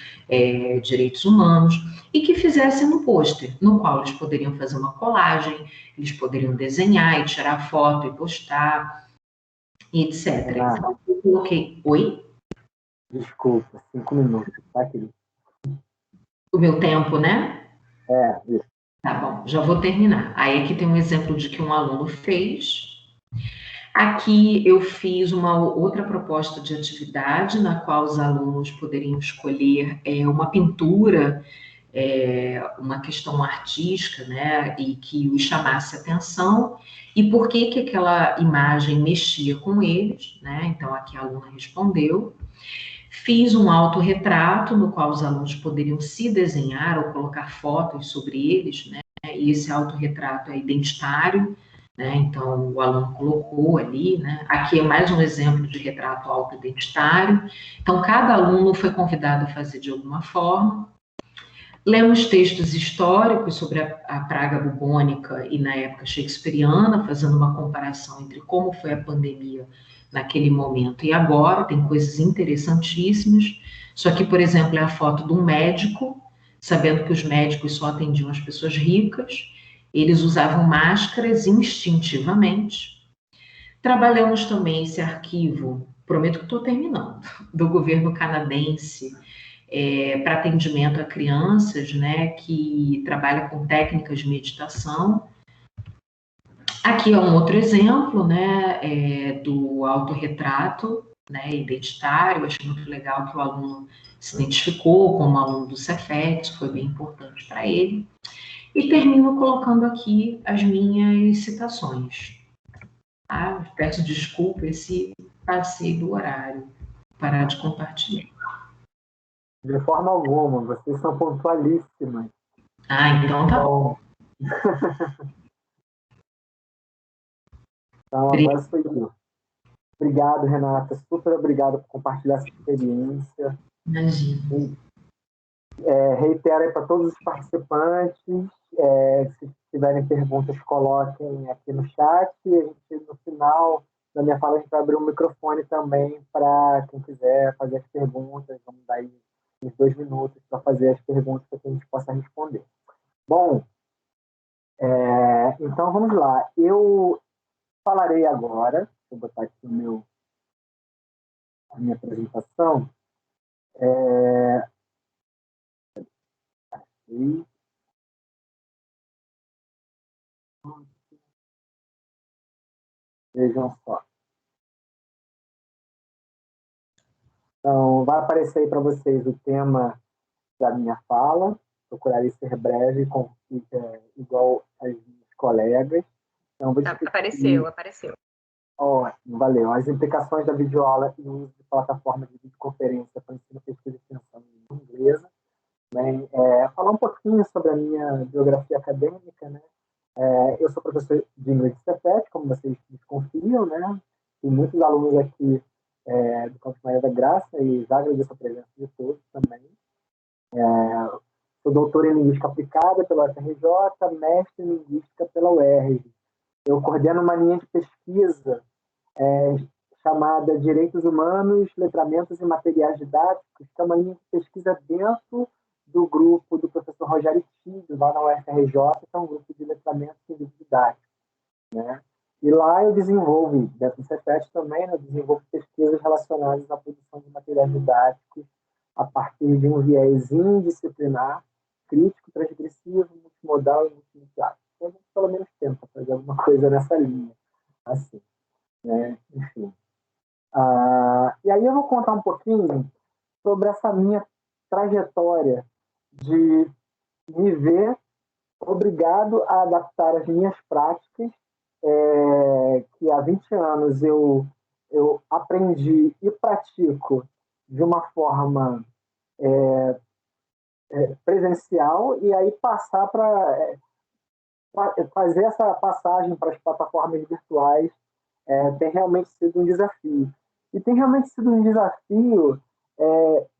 direitos humanos, e que fizessem um pôster, no qual eles poderiam fazer uma colagem, eles poderiam desenhar e tirar foto e postar, e etc. Então, eu coloquei... Oi? Desculpa, 5 minutos, tá, querido? O meu tempo, né? Isso. Tá bom, já vou terminar. Aí aqui tem um exemplo de que um aluno fez. Aqui eu fiz uma outra proposta de atividade, na qual os alunos poderiam escolher uma pintura, uma questão artística, né, e que os chamasse atenção, e por que aquela imagem mexia com eles, né? Então aqui a aluna respondeu. Fiz um autorretrato, no qual os alunos poderiam se desenhar ou colocar fotos sobre eles, né? E esse autorretrato é identitário, né? Então o aluno colocou ali, né? Aqui é mais um exemplo de retrato autoidentitário. Então cada aluno foi convidado a fazer de alguma forma. Lemos textos históricos sobre a praga bubônica e na época shakespeariana, fazendo uma comparação entre como foi a pandemia naquele momento e agora. Tem coisas interessantíssimas. Isso aqui, por exemplo, é a foto de um médico, sabendo que os médicos só atendiam as pessoas ricas, eles usavam máscaras instintivamente. Trabalhamos também esse arquivo, prometo que estou terminando, do governo canadense, para atendimento a crianças, né, que trabalha com técnicas de meditação. Aqui é um outro exemplo, né, do autorretrato, né, identitário. Achei muito legal que o aluno se identificou como aluno do Cefet, foi bem importante para ele. E termino colocando aqui as minhas citações. Peço desculpa se passei do horário. Parar de compartilhar. De forma alguma, vocês são pontualíssimas. Então tá bom. Então, agora sou eu. Obrigado, Renata. Super obrigado por compartilhar essa experiência. Imagina. Reitero aí para todos os participantes, se tiverem perguntas, coloquem aqui no chat. A gente, no final da minha fala, a gente vai abrir um microfone também para quem quiser fazer as perguntas. Vamos dar aí uns 2 minutos para fazer as perguntas para que a gente possa responder. Bom, então vamos lá. Eu falarei agora, vou botar aqui a minha apresentação. Vejam só. Então, vai aparecer aí para vocês o tema da minha fala. Procurarei ser breve, igual as minhas colegas. Então, vou apareceu. Ótimo, valeu. As implicações da videoaula e o uso de plataformas de videoconferência para ensino, pesquisa e extensão em língua inglesa. Falar um pouquinho sobre a minha biografia acadêmica, né? Eu sou professor de inglês de Cefet, como vocês desconfiam, né? Tem muitos alunos aqui do Campus Maria da Graça e já agradeço a presença de todos também. Sou doutor em Linguística Aplicada pela UFRJ, mestre em Linguística pela UERJ. Eu coordeno uma linha de pesquisa chamada Direitos Humanos, Letramentos e Materiais Didáticos, que é uma linha de pesquisa dentro do grupo do professor Rogério Tido, lá na UFRJ, que é um grupo de letramentos e vídeo didáticos, né? E lá eu desenvolvo, dentro do Cefet também, eu desenvolvo pesquisas relacionadas à produção de materiais didáticos a partir de um viés indisciplinar, crítico, transgressivo, multimodal e multimediático. Então, a gente pelo menos tenta fazer alguma coisa nessa linha, assim, né? Enfim. E aí eu vou contar um pouquinho sobre essa minha trajetória de me ver obrigado a adaptar as minhas práticas, que há 20 anos eu aprendi e pratico de uma forma presencial, e aí passar para fazer essa passagem para as plataformas virtuais tem realmente sido um desafio. E tem realmente sido um desafio,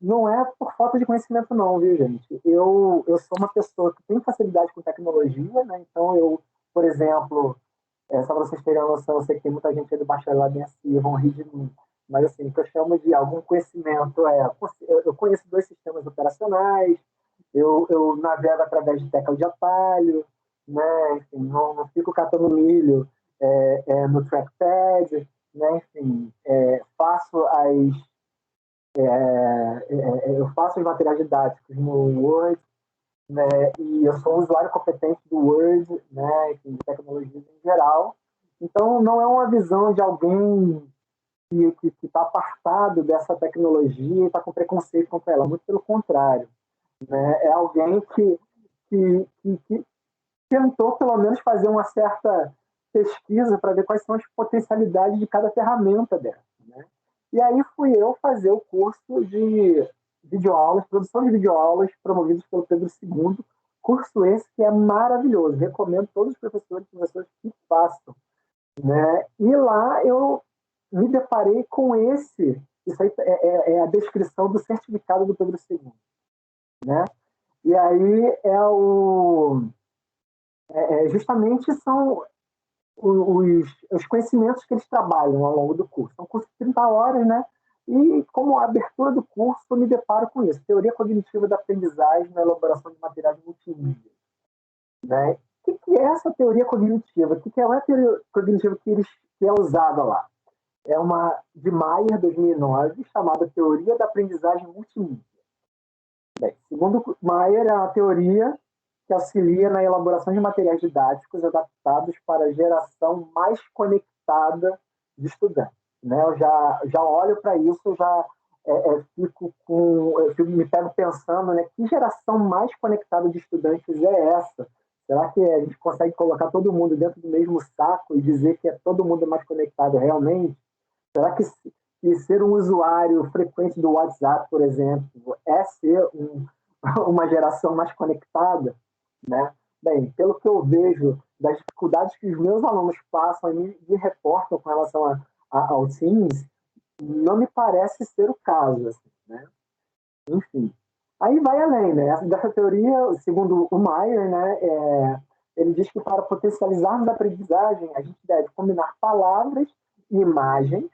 não é por falta de conhecimento não, viu, gente? Eu sou uma pessoa que tem facilidade com tecnologia, né? Então eu, por exemplo, só para vocês terem uma noção, eu sei que tem muita gente aí do bacharelado em SI, vão rir de mim, mas assim, o que eu chamo de algum conhecimento eu conheço 2 sistemas operacionais, eu navego através de tecla de atalho, né? Enfim, não fico catando milho no trackpad, né? Enfim, eu faço os materiais didáticos no Word, né? E eu sou um usuário competente do Word, né? Enfim, de tecnologias em geral. Então, não é uma visão de alguém que está apartado dessa tecnologia e está com preconceito contra ela, muito pelo contrário, né? É alguém que tentou, pelo menos, fazer uma certa pesquisa para ver quais são as potencialidades de cada ferramenta dessa, né? E aí fui eu fazer o curso de videoaulas, produção de videoaulas, promovidos pelo Pedro II, curso esse que é maravilhoso, recomendo todos os professores e professoras que façam, né? E lá eu me deparei com isso aí é a descrição do certificado do Pedro II, né? E aí justamente são os conhecimentos que eles trabalham ao longo do curso. É um curso de 30 horas, né? E como abertura do curso, eu me deparo com isso. Teoria cognitiva da aprendizagem na elaboração de materiais multimídia, né? O que é essa teoria cognitiva? O que é a teoria cognitiva que é usada lá? É uma de Mayer, 2009, chamada Teoria da Aprendizagem Multimídia. Bem, segundo Maier, é uma teoria que auxilia na elaboração de materiais didáticos adaptados para a geração mais conectada de estudantes. Né? Eu já olho para isso, eu já me pego pensando, né, que geração mais conectada de estudantes é essa? Será que a gente consegue colocar todo mundo dentro do mesmo saco e dizer que todo mundo é mais conectado realmente? Será que ser um usuário frequente do WhatsApp, por exemplo, é ser uma geração mais conectada? Né? Bem, pelo que eu vejo das dificuldades que os meus alunos passam e me reportam com relação ao Teams, não me parece ser o caso. Assim, né? Enfim. Aí vai além, né? Dessa teoria, segundo o Maier, né, ele diz que para potencializarmos a aprendizagem, a gente deve combinar palavras e imagens,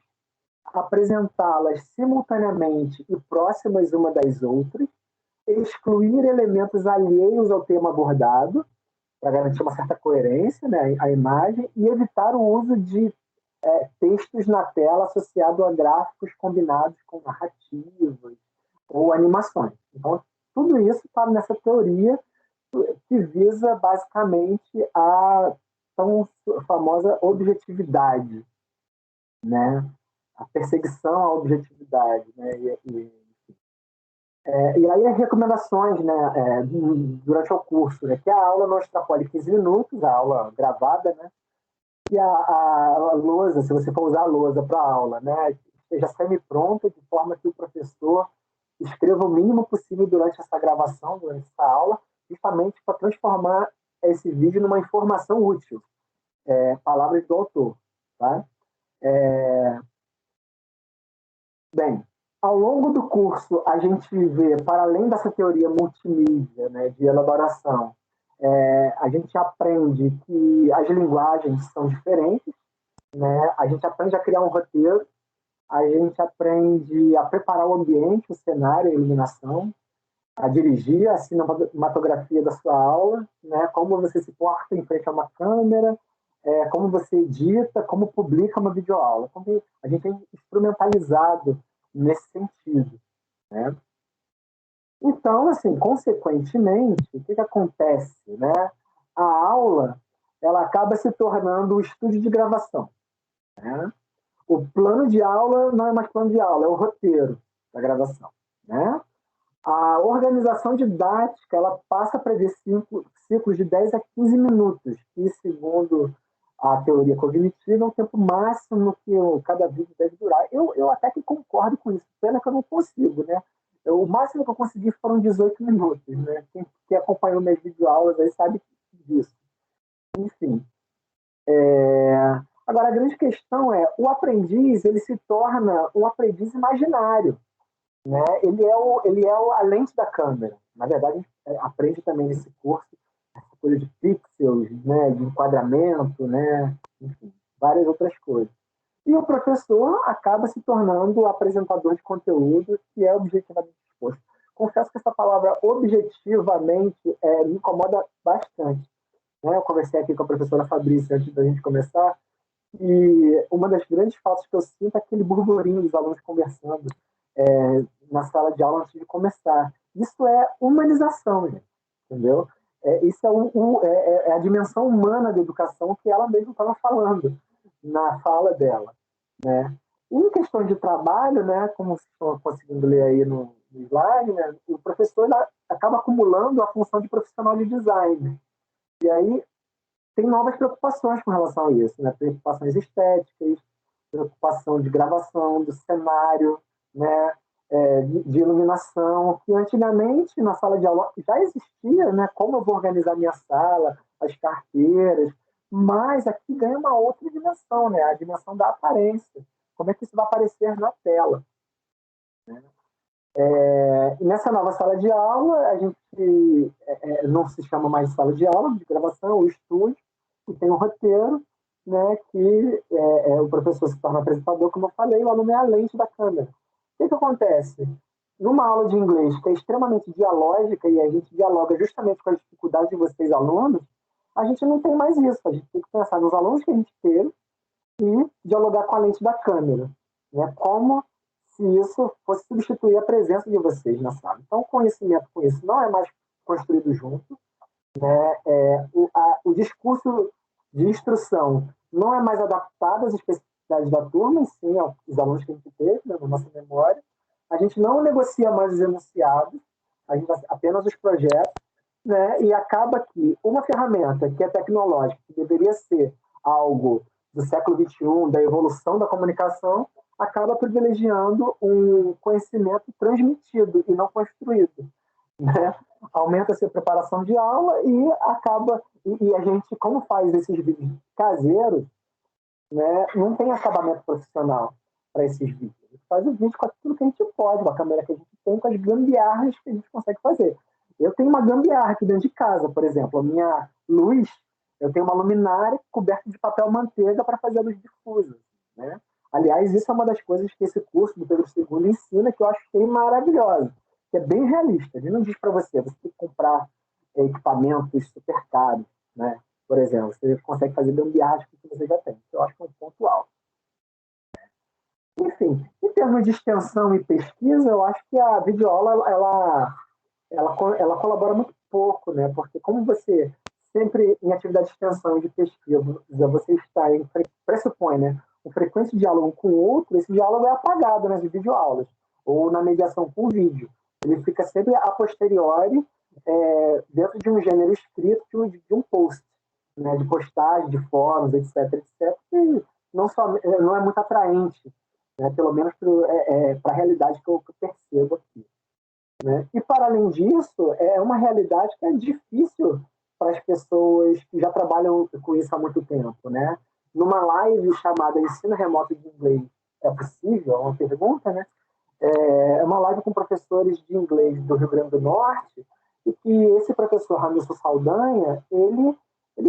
apresentá-las simultaneamente e próximas uma das outras, excluir elementos alheios ao tema abordado, para garantir uma certa coerência, né, a imagem, e evitar o uso de textos na tela associado a gráficos combinados com narrativas ou animações. Então, tudo isso está nessa teoria que visa basicamente a tão famosa objetividade, né? A perseguição à objetividade, né? E aí as recomendações, né, durante o curso, né, que a aula não extrapole 15 minutos, a aula gravada, né, e a lousa, se você for usar a lousa para a aula, né, esteja semi-pronta, de forma que o professor escreva o mínimo possível durante essa gravação, durante essa aula, justamente para transformar esse vídeo numa informação útil. Palavras do autor. Tá? Bem, ao longo do curso, a gente vê, para além dessa teoria multimídia, né, de elaboração, a gente aprende que as linguagens são diferentes, né? A gente aprende a criar um roteiro, a gente aprende a preparar o ambiente, o cenário, a iluminação, a dirigir a cinematografia da sua aula, né? Como você se porta em frente a uma câmera, como você edita, como publica uma videoaula. Então, a gente é instrumentalizado nesse sentido, né? Então, assim, consequentemente, o que acontece, né? A aula, ela acaba se tornando o estúdio de gravação, né? O plano de aula não é mais plano de aula, é o roteiro da gravação, né? A organização didática, ela passa a prever ciclos de 10 a 15 minutos, que, segundo a teoria cognitiva, é o tempo máximo que cada vídeo deve durar. Eu até que concordo com isso, pena que eu não consigo, né? O máximo que eu consegui foram 18 minutos, né? Quem acompanhou minhas videoaulas aí sabe disso. Enfim. Agora, a grande questão é, o aprendiz, ele se torna um aprendiz imaginário, né? Ele é a lente da câmera. Na verdade, a gente aprende também nesse curso essa coisa de pixels, né? De enquadramento, né? Enfim, várias outras coisas. E o professor acaba se tornando o apresentador de conteúdo que é objetivamente exposto. Confesso que essa palavra objetivamente me incomoda bastante. Né? Eu conversei aqui com a professora Fabrícia antes da gente começar, e uma das grandes faltas que eu sinto é aquele burburinho dos alunos conversando na sala de aula antes de começar. Isso é humanização, gente, entendeu? Isso é a dimensão humana da educação que ela mesma estava falando na fala dela, né? Em questões de trabalho, né, como vocês estão conseguindo ler aí no slide, né, o professor acaba acumulando a função de profissional de design. E aí tem novas preocupações com relação a isso, né? Preocupações estéticas, preocupação de gravação, do cenário, né? De iluminação, que antigamente na sala de aula já existia, né? Como eu vou organizar minha sala, as carteiras, mas aqui ganha uma outra dimensão, né? A dimensão da aparência. Como é que isso vai aparecer na tela? Né? E nessa nova sala de aula, a gente não se chama mais de sala de aula, de gravação, o estúdio, e tem um roteiro, né, que o professor se torna apresentador, como eu falei, o aluno é a lente da câmera. O que acontece? Numa aula de inglês que é extremamente dialógica, e a gente dialoga justamente com as dificuldades de vocês, alunos, a gente não tem mais isso. A gente tem que pensar nos alunos que a gente teve e dialogar com a lente da câmera. Né? Como se isso fosse substituir a presença de vocês na sala. Então, o conhecimento com isso não é mais construído junto, né? O discurso de instrução não é mais adaptado às especificidades da turma, e sim aos alunos que a gente teve, né, na nossa memória. A gente não negocia mais os enunciados, a gente apenas os projetos, né? E acaba que uma ferramenta que é tecnológica, que deveria ser algo do século XXI, da evolução da comunicação, acaba privilegiando um conhecimento transmitido e não construído, né? Aumenta-se a preparação de aula e acaba... E a gente, como faz esses vídeos caseiros, né, não tem acabamento profissional para esses vídeos. A gente faz o vídeo com aquilo que a gente pode, com a câmera que a gente tem, com as gambiarras que a gente consegue fazer. Eu tenho uma gambiarra aqui dentro de casa, por exemplo. A minha luz, eu tenho uma luminária coberta de papel manteiga para fazer a luz difusa, né? Aliás, isso é uma das coisas que esse curso do Pedro II ensina, que eu acho que é maravilhosa, que é bem realista. Ele não diz para você tem que comprar equipamentos super caros, né? Por exemplo, você consegue fazer gambiarras com o que você já tem. Eu acho que é um ponto alto. Enfim, em termos de extensão e pesquisa, eu acho que a videoaula ela colabora muito pouco, né? Porque como você sempre em atividade de extensão e de pesquisa, você está pressupõe, né, um frequente diálogo com o outro, esse diálogo é apagado nas videoaulas ou na mediação com vídeo. Ele fica sempre a posteriori, dentro de um gênero escrito de um post, né, de postagem, de fóruns, etc, que não é muito atraente, né, pelo menos para a realidade que eu percebo aqui, né? E, para além disso, é uma realidade que é difícil para as pessoas que já trabalham com isso há muito tempo, né? Numa live chamada Ensino Remoto de Inglês, é possível? É uma pergunta, né? É uma live com professores de inglês do Rio Grande do Norte, e que esse professor Ramilson Saldanha, ele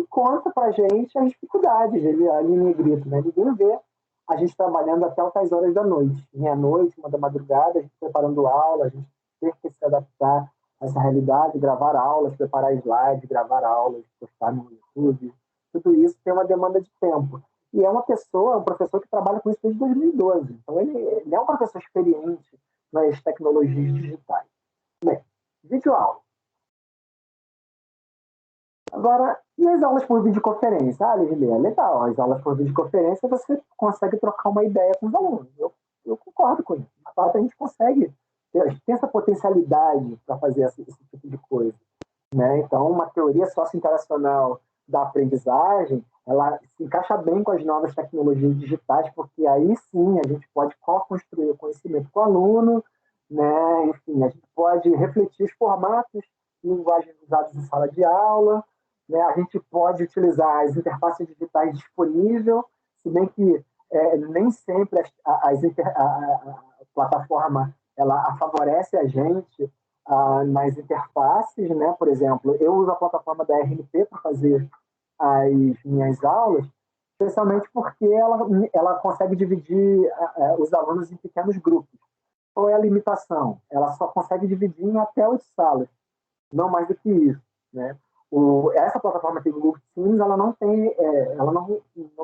conta para a gente as dificuldades, ele ali em negrito, né? Ninguém vê a gente trabalhando até altas horas da noite, meia-noite, 1 da madrugada, a gente preparando aula, a gente ter que se adaptar a essa realidade, gravar aulas, preparar slides, gravar aulas, postar no YouTube, tudo isso tem uma demanda de tempo. E é um professor que trabalha com isso desde 2012. Então, ele é um professor experiente nas tecnologias digitais. Bem, videoaula. Agora, e as aulas por videoconferência? Ah, Lilia, é legal. As aulas por videoconferência você consegue trocar uma ideia com os alunos. Eu concordo com isso. De fato, a gente consegue ter essa potencialidade para fazer esse tipo de coisa, né? Então, uma teoria sociointeracional da aprendizagem, ela se encaixa bem com as novas tecnologias digitais, porque aí sim a gente pode co-construir o conhecimento com o aluno, né? Enfim, a gente pode refletir os formatos de linguagem usados em sala de aula, né? A gente pode utilizar as interfaces digitais disponíveis, se bem que nem sempre a plataforma ela favorece a gente nas interfaces, né? Por exemplo, eu uso a plataforma da RNP para fazer as minhas aulas, especialmente porque ela consegue dividir os alunos em pequenos grupos. Qual é a limitação? Ela só consegue dividir em até 8 salas, não mais do que isso, né? Essa plataforma que o Google Teams, ela não tem, ela não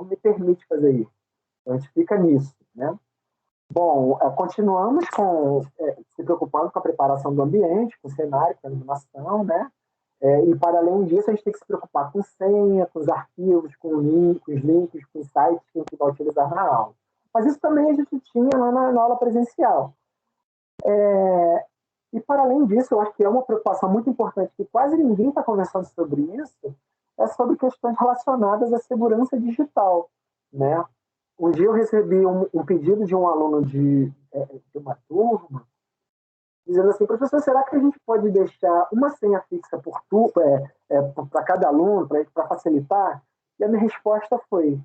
me permite fazer isso. Então, a gente fica nisso, né? Bom, continuamos se preocupando com a preparação do ambiente, com o cenário, com a iluminação, né? E, para além disso, a gente tem que se preocupar com senha, com os arquivos, com os links, com os sites que a gente vai utilizar na aula. Mas isso também a gente tinha lá na aula presencial. E, para além disso, eu acho que é uma preocupação muito importante, que quase ninguém está conversando sobre isso, é sobre questões relacionadas à segurança digital, né? Um dia eu recebi um pedido de um aluno de uma turma, dizendo assim: professor, será que a gente pode deixar uma senha fixa para cada aluno, para facilitar? E a minha resposta foi: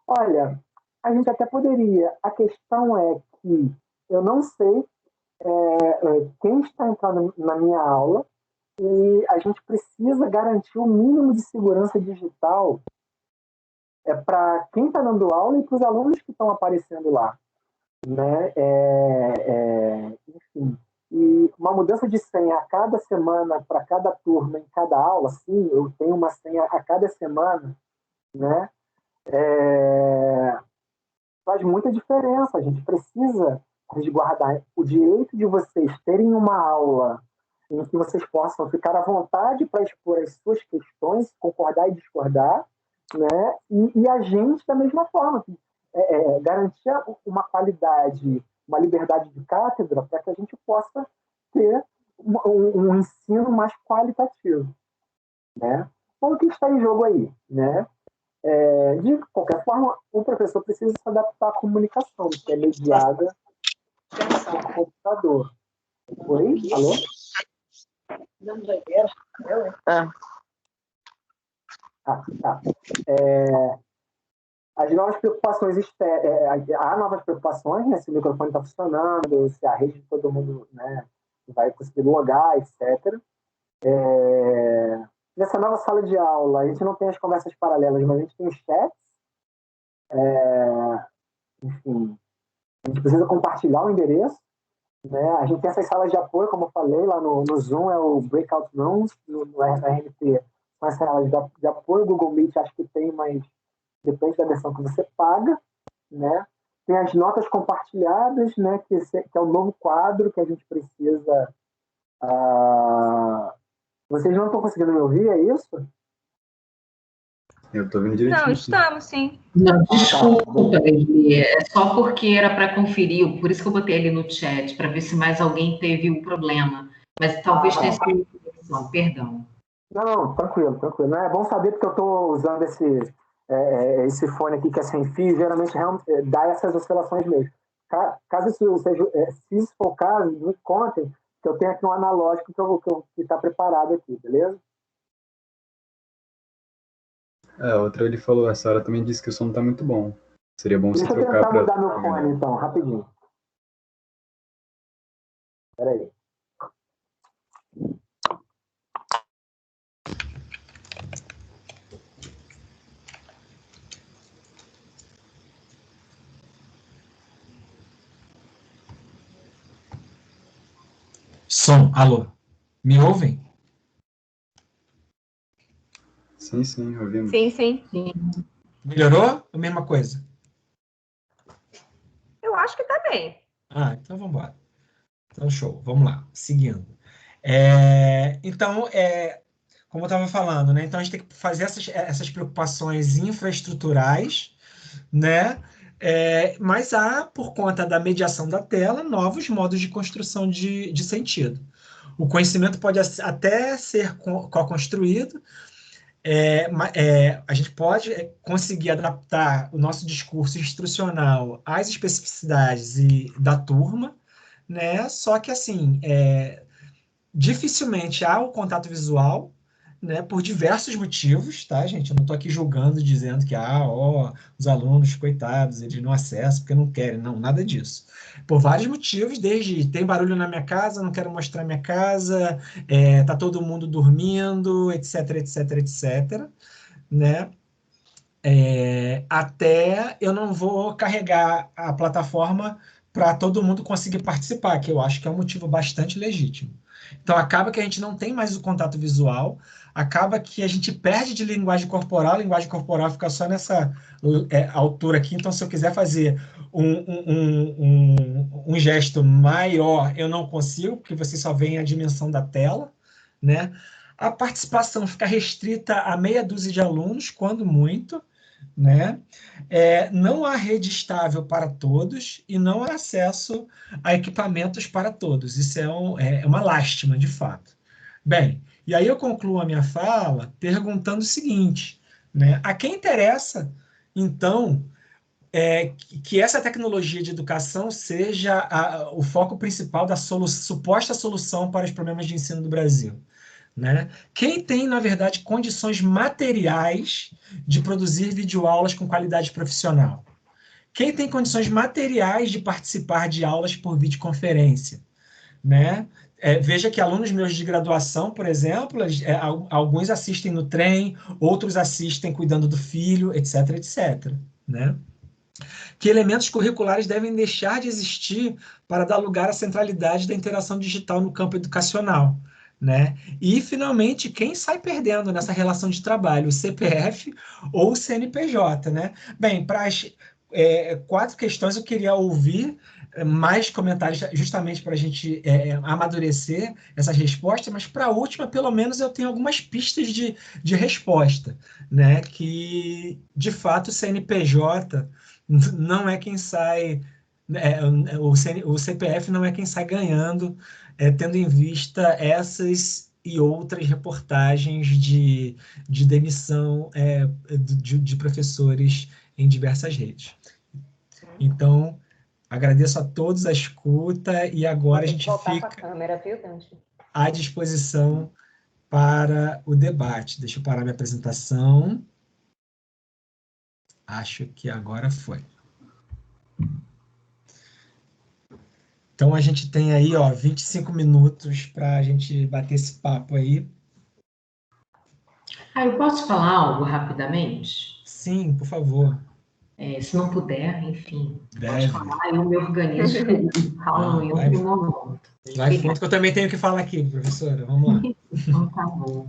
olha, a gente até poderia, a questão é que eu não sei quem está entrando na minha aula, e a gente precisa garantir o mínimo de segurança digital para quem está dando aula e para os alunos que estão aparecendo lá, né? Enfim, e uma mudança de senha a cada semana para cada turma, em cada aula, sim, eu tenho uma senha a cada semana, né? Faz muita diferença. A gente precisa resguardar o direito de vocês terem uma aula em que vocês possam ficar à vontade para expor as suas questões, concordar e discordar, né? E a gente, da mesma forma, garantir uma qualidade, uma liberdade de cátedra para que a gente possa ter um ensino mais qualitativo, né? Então, o que está em jogo aí, né? De qualquer forma, o professor precisa se adaptar à comunicação, que é mediada pelo computador. Oi? Alô? Tá. As novas preocupações, há novas preocupações, né? Se o microfone está funcionando, se a rede de todo mundo, né, vai conseguir logar, etc. Nessa nova sala de aula, a gente não tem as conversas paralelas, mas a gente tem os chats. Enfim, a gente precisa compartilhar o endereço, né? A gente tem essas salas de apoio, como eu falei, lá no Zoom é o Breakout Rooms, no RMT são as salas de apoio. O Google Meet acho que tem, mas depende da versão que você paga, né? Tem as notas compartilhadas, né? Que é o novo quadro que a gente precisa... Vocês não estão conseguindo me ouvir, é isso? Eu estou ouvindo direitinho. Não, estamos, sim. Não, desculpa, Eli, é só porque era para conferir, por isso que eu botei ali no chat, para ver se mais alguém teve um problema. Mas talvez tenha sido conexão, perdão. Não, tranquilo. É bom saber porque eu estou usando esse fone aqui que é sem fio, geralmente dá essas oscilações mesmo. Caso se isso for o caso, me contem que eu tenho aqui um analógico que está preparado aqui, beleza? Outra ele falou, a Sara também disse que o som não tá muito bom. Seria bom se trocar Deixa eu tentar mudar meu fone, então, rapidinho. Espera aí. Som, alô, me ouvem? Sim, ouvimos. Sim. Melhorou? A mesma coisa? Eu acho que tá bem. Então vamos embora. Então, show. Vamos lá. Seguindo. Então, como eu estava falando, né? Então, a gente tem que fazer essas preocupações infraestruturais, né? Mas há, por conta da mediação da tela, novos modos de construção de sentido. O conhecimento pode até ser co-construído, a gente pode conseguir adaptar o nosso discurso instrucional às especificidades da turma, né? Só que, assim, dificilmente há o contato visual, né? Por diversos motivos, tá, gente? Eu não estou aqui julgando, dizendo que, os alunos, coitados, eles não acessam porque não querem. Não, nada disso. Por vários motivos, desde tem barulho na minha casa, não quero mostrar minha casa, tá todo mundo dormindo, etc, né? Até eu não vou carregar a plataforma para todo mundo conseguir participar, que eu acho que é um motivo bastante legítimo. Então, acaba que a gente não tem mais o contato visual, acaba que a gente perde de linguagem corporal, a linguagem corporal fica só nessa altura aqui. Então, se eu quiser fazer um gesto maior, eu não consigo, porque você só vê a dimensão da tela, né? A participação fica restrita a meia dúzia de alunos, quando muito, né? Não há rede estável para todos e não há acesso a equipamentos para todos. Isso é uma lástima, de fato. Bem, e aí eu concluo a minha fala perguntando o seguinte, né? A quem interessa, então, que essa tecnologia de educação seja o foco principal da suposta solução para os problemas de ensino do Brasil? Né? Quem tem, na verdade, condições materiais de produzir videoaulas com qualidade profissional? Quem tem condições materiais de participar de aulas por videoconferência? Né? Veja que alunos meus de graduação, por exemplo, alguns assistem no trem, outros assistem cuidando do filho, etc, né? Que elementos curriculares devem deixar de existir para dar lugar à centralidade da interação digital no campo educacional? Né? E, finalmente, quem sai perdendo nessa relação de trabalho, o CPF ou o CNPJ? Né? Bem, para as 4 questões eu queria ouvir mais comentários justamente para a gente amadurecer essas respostas, mas para a última, pelo menos, eu tenho algumas pistas de resposta, né? Que, de fato, o CNPJ não é quem sai, o CPF não é quem sai ganhando, tendo em vista essas e outras reportagens de demissão de professores em diversas redes. Então, agradeço a todos a escuta e agora a gente fica à disposição para o debate. Deixa eu parar minha apresentação. Acho que agora foi. Então, a gente tem aí, 25 minutos para a gente bater esse papo aí. Eu posso falar algo rapidamente? Sim, por favor. Se não puder, enfim, Deve. pode falar, eu me organizo e falo em outro momento. Vai fundo, que eu também tenho que falar aqui, professora. Vamos lá. Então, tá bom.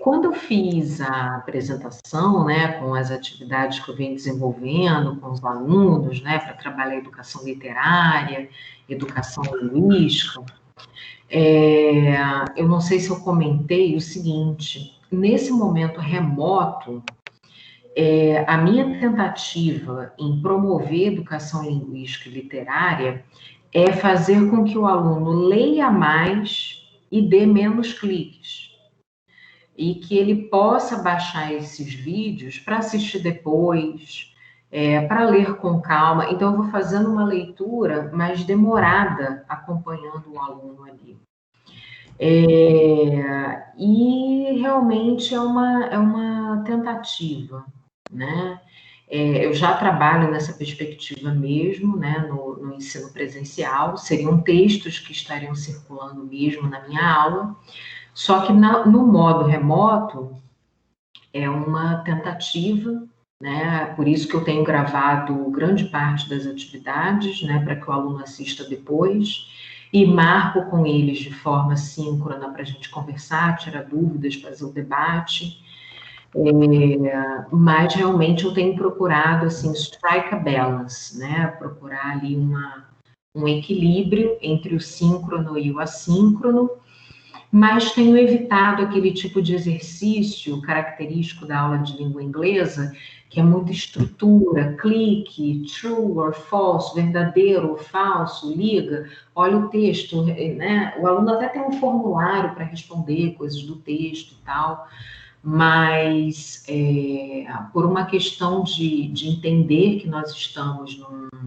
Quando eu fiz a apresentação, né, com as atividades que eu venho desenvolvendo com os alunos, né, para trabalhar educação literária, educação linguística, eu não sei se eu comentei o seguinte: nesse momento remoto, a minha tentativa em promover educação linguística e literária é fazer com que o aluno leia mais e dê menos cliques. E que ele possa baixar esses vídeos para assistir depois, para ler com calma. Então, eu vou fazendo uma leitura mais demorada, acompanhando o aluno ali. E realmente é uma tentativa, né? Eu já trabalho nessa perspectiva mesmo, né, no ensino presencial, seriam textos que estariam circulando mesmo na minha aula, só que no modo remoto é uma tentativa, né, por isso que eu tenho gravado grande parte das atividades, né, para que o aluno assista depois, e marco com eles de forma síncrona para a gente conversar, tirar dúvidas, fazer o debate. Mas realmente eu tenho procurado assim strike a balance, né? Procurar ali um equilíbrio entre o síncrono e o assíncrono, mas tenho evitado aquele tipo de exercício característico da aula de língua inglesa, que é muita estrutura, clique, true or false, verdadeiro ou falso, liga, olha o texto, né? O aluno até tem um formulário para responder coisas do texto e tal, mas por uma questão de entender que nós estamos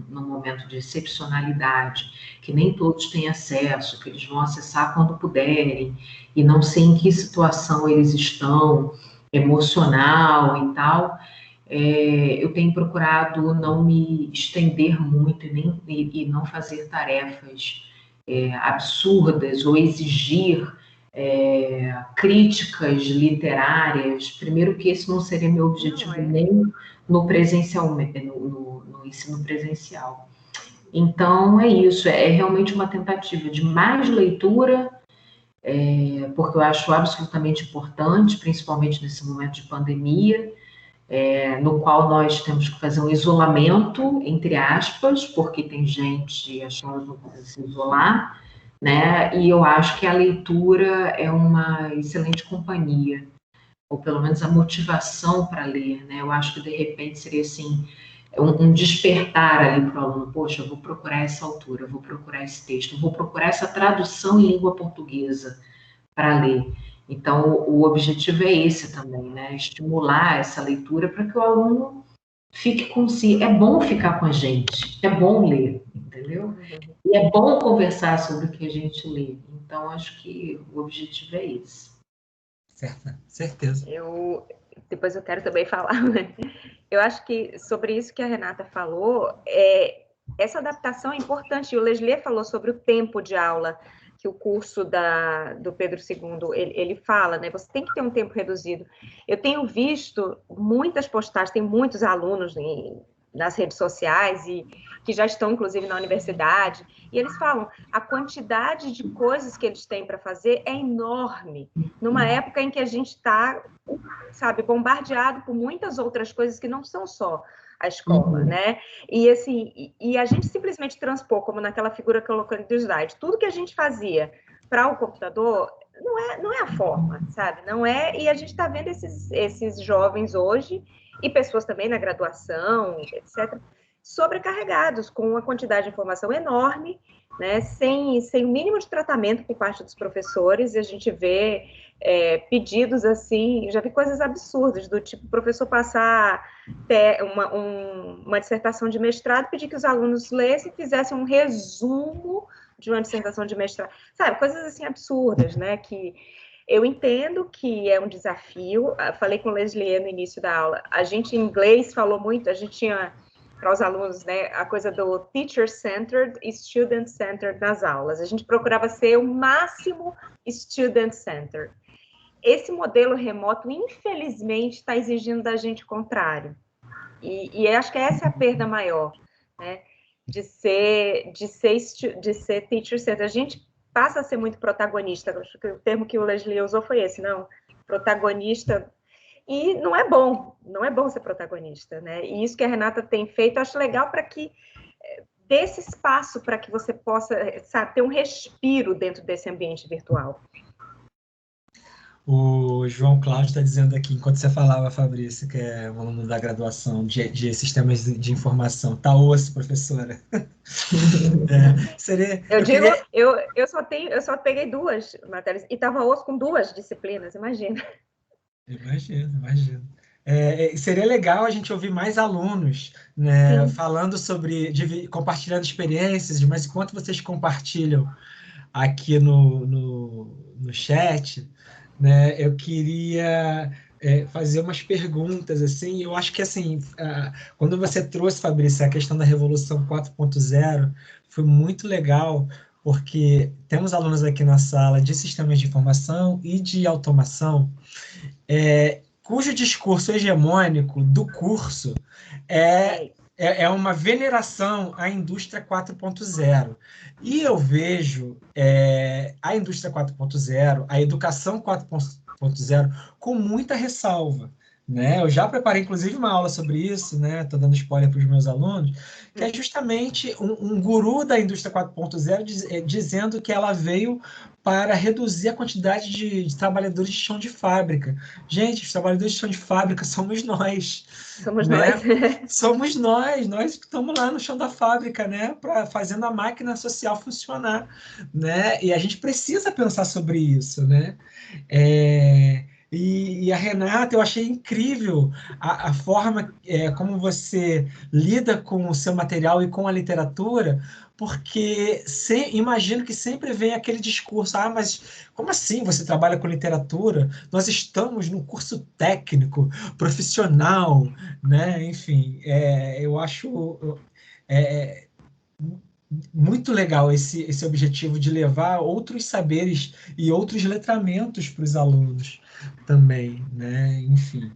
num momento de excepcionalidade, que nem todos têm acesso, que eles vão acessar quando puderem, e não sei em que situação eles estão, emocional e tal, eu tenho procurado não me estender muito e não fazer tarefas absurdas ou exigir críticas literárias. Primeiro que esse não seria meu objetivo nem no presencial, no ensino presencial. Então, é isso, é realmente uma tentativa de mais leitura, porque eu acho absolutamente importante, principalmente nesse momento de pandemia, no qual nós temos que fazer um isolamento, entre aspas, porque tem gente achando que não precisa se isolar, né? E eu acho que a leitura é uma excelente companhia, ou pelo menos a motivação para ler, né? Eu acho que, de repente, seria assim, um despertar ali para o aluno: poxa, eu vou procurar essa autora, eu vou procurar esse texto, eu vou procurar essa tradução em língua portuguesa para ler. Então, o objetivo é esse também, né? Estimular essa leitura para que o aluno fique com si. É bom ficar com a gente, é bom ler, entendeu? E é bom conversar sobre o que a gente lê. Então, acho que o objetivo é esse. Certo, certeza. Depois eu quero também falar, né? Eu acho que sobre isso que a Renata falou, essa adaptação é importante. O Leslie falou sobre o tempo de aula, que o curso do Pedro II, ele fala, né? Você tem que ter um tempo reduzido. Eu tenho visto muitas postagens, tem muitos alunos nas redes sociais e que já estão, inclusive, na universidade, e eles falam, a quantidade de coisas que eles têm para fazer é enorme, numa época em que a gente está, sabe, bombardeado por muitas outras coisas que não são só a escola, né? E assim, e a gente simplesmente transpor, como naquela figura que eu coloquei no slide, tudo que a gente fazia para o computador não é a forma, sabe? Não é, e a gente está vendo esses jovens hoje, e pessoas também na graduação, etc., sobrecarregados, com uma quantidade de informação enorme, né? Sem o mínimo de tratamento por parte dos professores, e a gente vê pedidos assim, já vi coisas absurdas, do tipo, o professor passar uma dissertação de mestrado, pedir que os alunos lessem e fizessem um resumo de uma dissertação de mestrado, sabe, coisas assim absurdas, né, que eu entendo que é um desafio. Falei com Leslie no início da aula, a gente em inglês falou muito, a gente tinha para os alunos, né, a coisa do teacher-centered e student-centered nas aulas, a gente procurava ser o máximo student-centered. Esse modelo remoto, infelizmente, está exigindo da gente o contrário, e acho que essa é a perda maior, né, de ser teacher-centered. A gente passa a ser muito protagonista, acho que o termo que o Leslie usou foi esse, não, protagonista, e não é bom ser protagonista, né, e isso que a Renata tem feito, acho legal para que dê esse espaço para que você possa, sabe, ter um respiro dentro desse ambiente virtual. O João Cláudio está dizendo aqui, enquanto você falava, Fabrício, que é um aluno da graduação de sistemas de informação. Tá osso, professora. Eu só peguei 2 matérias, e estava osso com 2 disciplinas, imagina. Imagino. Seria legal a gente ouvir mais alunos, né, falando sobre, compartilhando experiências, mas enquanto vocês compartilham aqui no chat, né, eu queria fazer umas perguntas, assim. Eu acho que, assim, quando você trouxe, Fabrício, a questão da Revolução 4.0, foi muito legal, porque temos alunos aqui na sala de sistemas de informação e de automação, cujo discurso hegemônico do curso é uma veneração à indústria 4.0. E eu vejo a indústria 4.0, a educação 4.0, com muita ressalva, né? Eu já preparei, inclusive, uma aula sobre isso, né? Estou dando spoiler para os meus alunos, que é justamente um guru da indústria 4.0 dizendo que ela veio para reduzir a quantidade de trabalhadores de chão de fábrica. Gente, os trabalhadores de chão de fábrica somos nós. Somos nós. Somos nós que estamos lá no chão da fábrica, né, fazendo a máquina social funcionar, né? E a gente precisa pensar sobre isso, né? E a Renata, eu achei incrível a forma como você lida com o seu material e com a literatura, porque imagino que sempre vem aquele discurso, mas como assim você trabalha com literatura? Nós estamos num curso técnico, profissional, né? Enfim, eu acho muito legal esse objetivo de levar outros saberes e outros letramentos para os alunos também, né? Enfim.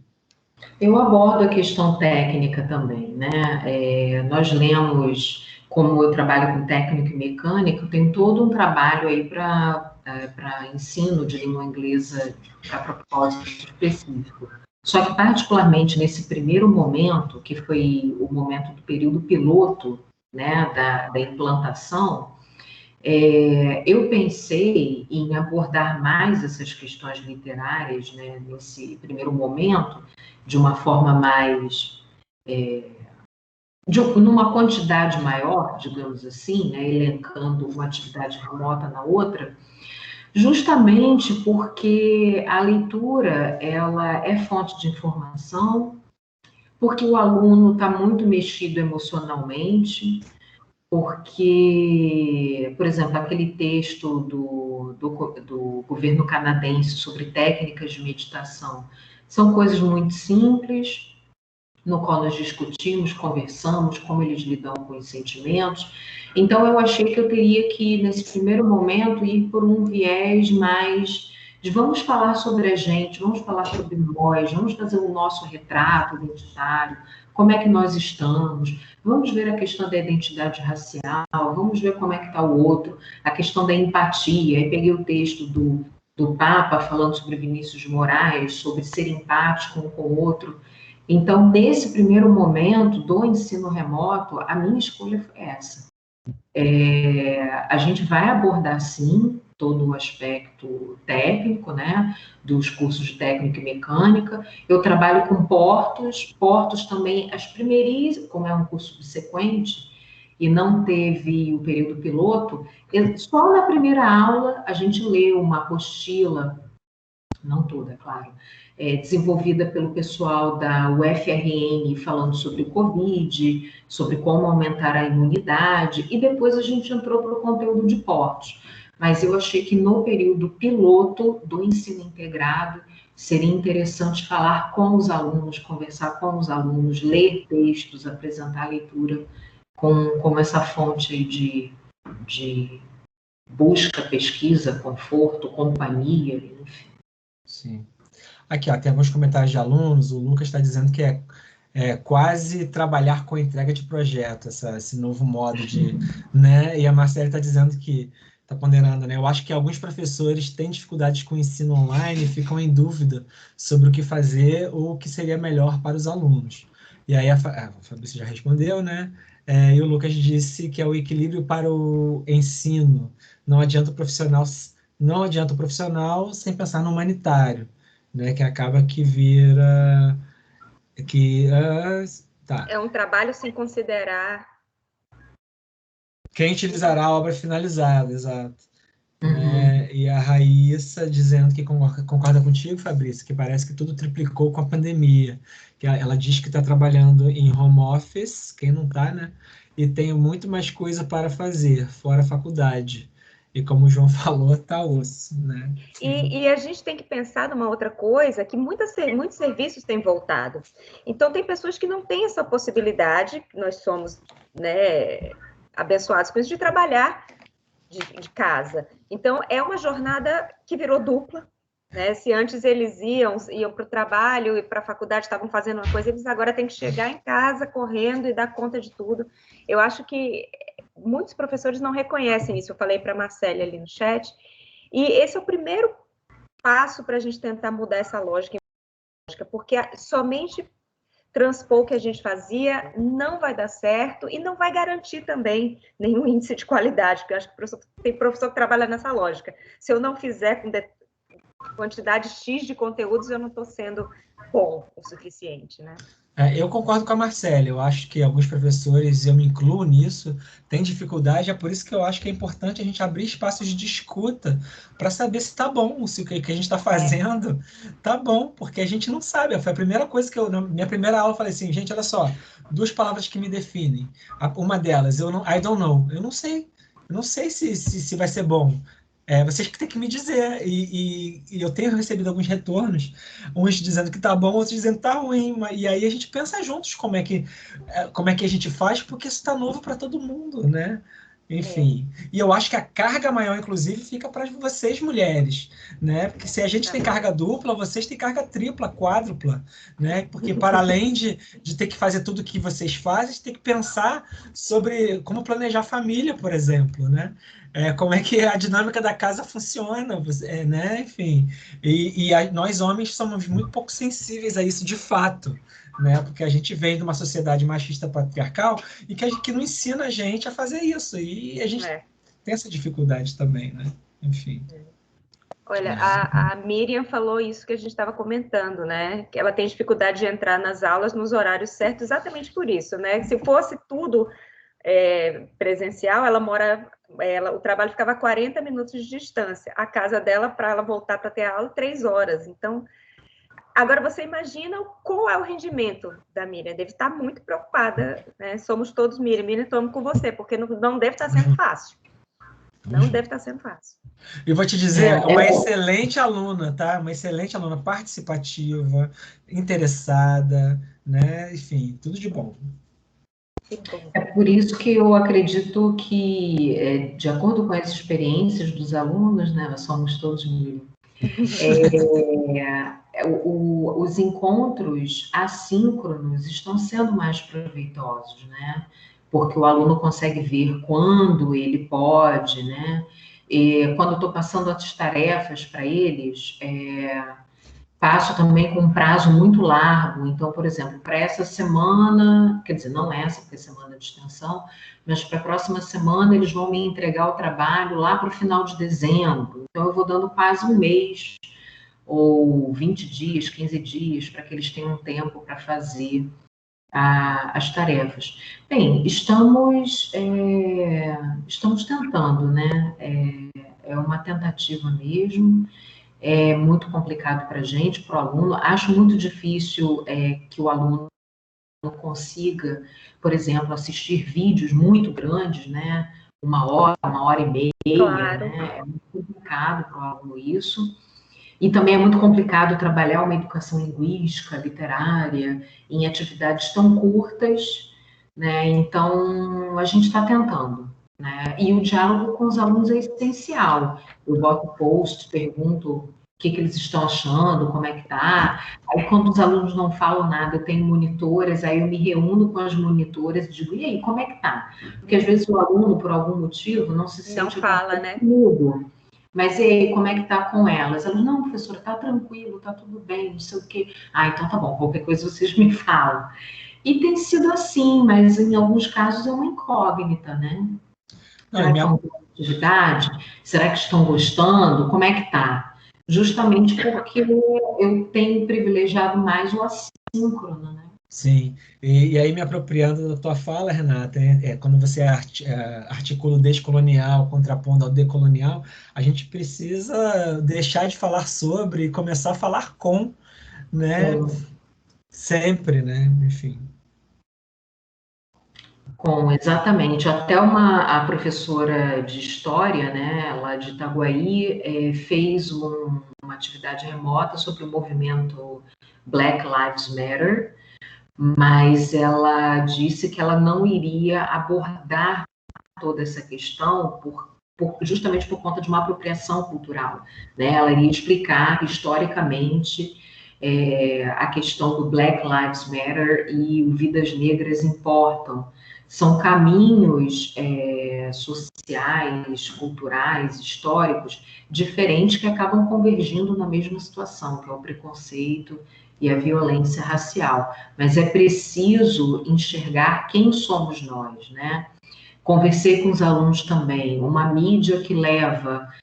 Eu abordo a questão técnica também, né? Nós lemos, como eu trabalho com técnico e mecânico, tem todo um trabalho aí para ensino de língua inglesa para propósito específico. Só que, particularmente nesse primeiro momento, que foi o momento do período piloto, né, da implantação, eu pensei em abordar mais essas questões literárias, né, nesse primeiro momento, de uma forma mais, numa quantidade maior, digamos assim, né, elencando uma atividade remota na outra, justamente porque a leitura, ela é fonte de informação, porque o aluno está muito mexido emocionalmente, porque, por exemplo, aquele texto do governo canadense sobre técnicas de meditação, são coisas muito simples, no qual nós discutimos, conversamos, como eles lidam com os sentimentos. Então, eu achei que eu teria que, nesse primeiro momento, ir por um viés mais de vamos falar sobre a gente, vamos falar sobre nós, vamos fazer o nosso retrato identitário, como é que nós estamos, vamos ver a questão da identidade racial, vamos ver como é que está o outro, a questão da empatia. Aí peguei o texto do Papa falando sobre Vinícius de Moraes, sobre ser empático um com o outro, Então, nesse primeiro momento do ensino remoto, a minha escolha foi essa. A gente vai abordar, sim, todo o aspecto técnico, né, dos cursos de técnica e mecânica. Eu trabalho com portos também, as primeiríssimas, como é um curso subsequente, e não teve o período piloto, só na primeira aula a gente leu uma apostila, não toda, é claro, desenvolvida pelo pessoal da UFRN, falando sobre o Covid, sobre como aumentar a imunidade, e depois a gente entrou para o conteúdo de portos. Mas eu achei que no período piloto do ensino integrado, seria interessante falar com os alunos, conversar com os alunos, ler textos, apresentar a leitura como essa fonte aí de busca, pesquisa, conforto, companhia, enfim. Sim. Aqui, ó, tem alguns comentários de alunos. O Lucas está dizendo que é quase trabalhar com entrega de projeto, esse novo modo de, né? E a Marcela está dizendo que está ponderando, né? Eu acho que alguns professores têm dificuldades com o ensino online e ficam em dúvida sobre o que fazer ou o que seria melhor para os alunos. E aí a Fabrício já respondeu, né? E o Lucas disse que é o equilíbrio para o ensino. Não adianta o profissional sem pensar no humanitário, né? Que acaba que vira tá. É um trabalho sem considerar. Quem utilizará a obra finalizada, exato. E a Raíssa dizendo que concorda contigo, Fabrício, que parece que tudo triplicou com a pandemia. Que ela diz que está trabalhando em home office, quem não está, né? E tem muito mais coisa para fazer, fora a faculdade. E como o João falou, tá osso, né? E a gente tem que pensar numa outra coisa, que muitos serviços têm voltado. Então, tem pessoas que não têm essa possibilidade, nós somos, né, abençoados com isso, de trabalhar de casa. Então, é uma jornada que virou dupla, né? Se antes eles iam para o trabalho e para a faculdade, estavam fazendo uma coisa, eles agora têm que chegar em casa correndo e dar conta de tudo. Eu acho que muitos professores não reconhecem isso. Eu falei para a Marcele ali no chat. E esse é o primeiro passo para a gente tentar mudar essa lógica, porque somente transpor o que a gente fazia não vai dar certo e não vai garantir também nenhum índice de qualidade, porque eu acho que tem professor que trabalha nessa lógica. Se eu não fizer com quantidade X de conteúdos, eu não estou sendo bom o suficiente, né? Eu concordo com a Marcela, eu acho que alguns professores, eu me incluo nisso, têm dificuldade, é por isso que eu acho que é importante a gente abrir espaços de escuta para saber se está bom, se o que a gente está fazendo está bom, porque a gente não sabe. Foi a primeira coisa que na minha primeira aula, eu falei assim, gente, olha só, 2 palavras que me definem. Uma delas, I don't know, eu não sei se vai ser bom. Vocês que têm que me dizer, e eu tenho recebido alguns retornos, uns dizendo que tá bom, outros dizendo que tá ruim, e aí a gente pensa juntos como é que a gente faz, porque isso tá novo para todo mundo, né? Enfim, e eu acho que a carga maior, inclusive, fica para vocês, mulheres, né? Porque se a gente tem carga dupla, vocês têm carga tripla, quádrupla, né? Porque para além de ter que fazer tudo o que vocês fazem, tem que pensar sobre como planejar a família, por exemplo, né? Como é que a dinâmica da casa funciona, né? Enfim, nós homens somos muito pouco sensíveis a isso de fato, né? Porque a gente vem de uma sociedade machista patriarcal e que não ensina a gente a fazer isso, e a gente tem essa dificuldade também, né? Enfim. Olha, a Miriam falou isso que a gente estava comentando, né? Que ela tem dificuldade de entrar nas aulas nos horários certos, exatamente por isso, né? Se fosse tudo presencial, o trabalho ficava a 40 minutos de distância. A casa dela, para ela voltar para ter a aula, 3 horas. Então, agora você imagina qual é o rendimento da Miriam. Deve estar muito preocupada, né? Somos todos Miriam, estamos com você, porque não deve estar sendo fácil. Não deve estar sendo fácil. E vou te dizer, uma excelente aluna, tá? Uma excelente aluna, participativa, interessada, né? Enfim, tudo de bom. É por isso que eu acredito que, de acordo com as experiências dos alunos, né, nós somos todos mil, os encontros assíncronos estão sendo mais proveitosos, né? Porque o aluno consegue ver quando ele pode, né? E quando eu estou passando as tarefas para eles, Passo também com um prazo muito largo. Então, por exemplo, para essa semana, quer dizer, não essa, porque é semana de extensão, mas para a próxima semana eles vão me entregar o trabalho lá para o final de dezembro. Então, eu vou dando quase um mês, ou 20 dias, 15 dias, para que eles tenham tempo para fazer as tarefas. Bem, estamos tentando, né? É uma tentativa mesmo. É muito complicado para a gente, para o aluno. Acho muito difícil que o aluno consiga, por exemplo, assistir vídeos muito grandes, né? 1 hora e meia, Claro. né? É muito complicado para o aluno isso. E também é muito complicado trabalhar uma educação linguística, literária, em atividades tão curtas, né? Então, a gente está tentando, né? E o diálogo com os alunos é essencial. Eu boto post, pergunto o que eles estão achando, como é que tá. Aí, quando os alunos não falam nada, eu tenho monitoras, aí eu me reúno com as monitoras e digo, e aí, como é que tá? Porque às vezes o aluno, por algum motivo, não se sente Não fala, né? comigo. Mas e aí, como é que tá com elas? Elas, não, professora, tá tranquilo, tá tudo bem, não sei o quê. Ah, então tá bom, qualquer coisa vocês me falam. E tem sido assim, mas em alguns casos é uma incógnita, né? Será que é uma atividade? Será que estão gostando? Como é que tá? Justamente porque eu tenho privilegiado mais o assíncrono, né? Sim, e aí me apropriando da tua fala, Renata, quando você articula o descolonial contrapondo ao decolonial, a gente precisa deixar de falar sobre e começar a falar com, né? Sempre, né? Enfim. Exatamente. Até a professora de história, né, lá de Itaguaí, fez uma atividade remota sobre o movimento Black Lives Matter, mas ela disse que ela não iria abordar toda essa questão justamente por conta de uma apropriação cultural, né? Ela iria explicar historicamente a questão do Black Lives Matter e o Vidas Negras Importam. São caminhos sociais, culturais, históricos, diferentes que acabam convergindo na mesma situação, que é o preconceito e a violência racial. Mas é preciso enxergar quem somos nós, né? Conversei com os alunos também, uma mídia que leva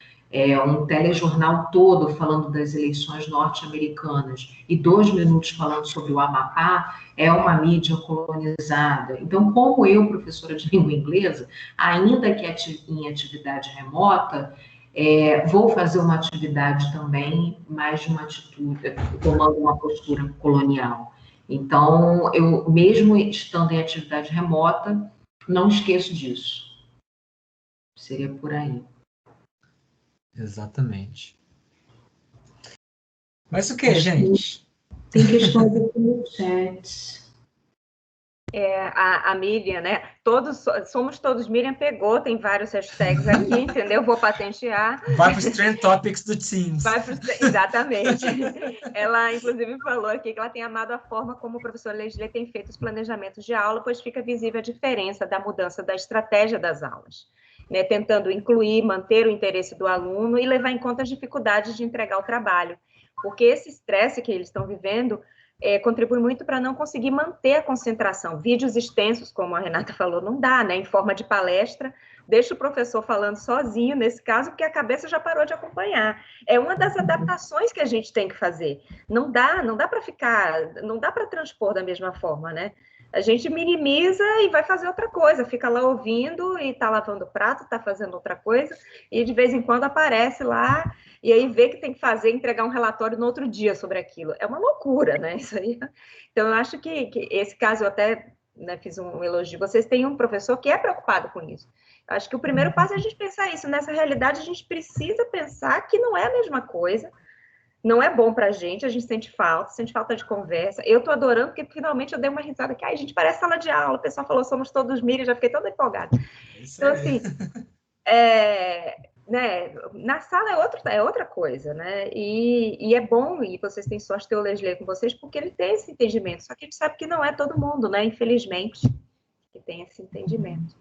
um telejornal todo falando das eleições norte-americanas e 2 minutos falando sobre o Amapá, é uma mídia colonizada. Então, como eu, professora de língua inglesa, ainda que em atividade remota, vou fazer uma atividade também, mais de uma atitude, tomando uma postura colonial. Então, eu, mesmo estando em atividade remota, não esqueço disso. Seria por aí. Exatamente. Mas o que, gente? Tem questões aqui no chat. A Miriam, né? Somos todos Miriam pegou, tem vários hashtags aqui, entendeu? Vou patentear. Vai para os Trend Topics do Teams. Exatamente. Ela, inclusive, falou aqui que ela tem amado a forma como o professor Lesley tem feito os planejamentos de aula, pois fica visível a diferença da mudança da estratégia das aulas, né? Tentando incluir, manter o interesse do aluno e levar em conta as dificuldades de entregar o trabalho. Porque esse estresse que eles estão vivendo contribui muito para não conseguir manter a concentração. Vídeos extensos, como a Renata falou, não dá, né? Em forma de palestra, deixa o professor falando sozinho, nesse caso, porque a cabeça já parou de acompanhar. É uma das adaptações que a gente tem que fazer. Não dá para transpor da mesma forma, né? A gente minimiza e vai fazer outra coisa, fica lá ouvindo e está lavando o prato, está fazendo outra coisa, e de vez em quando aparece lá, e aí vê que tem que fazer, entregar um relatório no outro dia sobre aquilo. É uma loucura, né? Isso aí. Então, eu acho que esse caso, eu até fiz um elogio. Vocês têm um professor que é preocupado com isso. Eu acho que o primeiro passo é a gente pensar isso. Nessa realidade, a gente precisa pensar que não é a mesma coisa, não é bom pra gente sente falta de conversa. Eu tô adorando, porque finalmente eu dei uma risada que, ai, gente, parece sala de aula, o pessoal falou, somos todos Miriam, já fiquei toda empolgada. Então, assim, né, na sala é outra coisa, né, e é bom, e vocês têm sorte de ter o Lesley com vocês, porque ele tem esse entendimento, só que a gente sabe que não é todo mundo, né, infelizmente, que tem esse entendimento.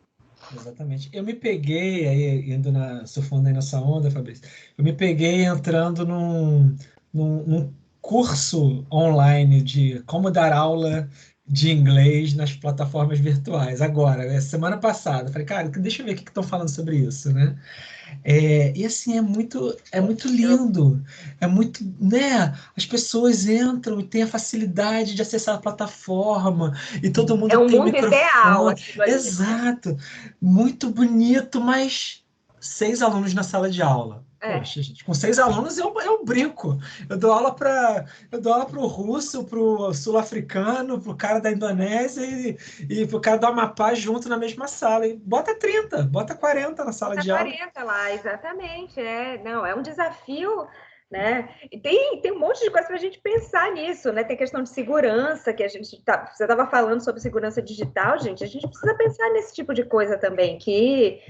Exatamente. Eu me peguei aí, surfando aí nessa onda, Fabrício, eu me peguei entrando num curso online de como dar aula de inglês nas plataformas virtuais. Agora, semana passada, falei, cara, deixa eu ver o que estão falando sobre isso, né? E assim, é muito lindo, é muito, né? As pessoas entram e têm a facilidade de acessar a plataforma, e todo mundo É um tem mundo ideal microfone. aquilo ali, né? Exato, muito bonito, mas 6 alunos na sala de aula. Poxa, gente, com 6 alunos eu brinco. Eu dou aula para o russo, para o sul-africano, para o cara da Indonésia e para o cara do Amapá junto na mesma sala. E bota 30, bota 40 na sala de aula. 40 lá, exatamente. Não, é um desafio, né? E tem um monte de coisa para a gente pensar nisso, né? Tem questão de segurança, que você estava falando sobre segurança digital, gente. A gente precisa pensar nesse tipo de coisa também, que,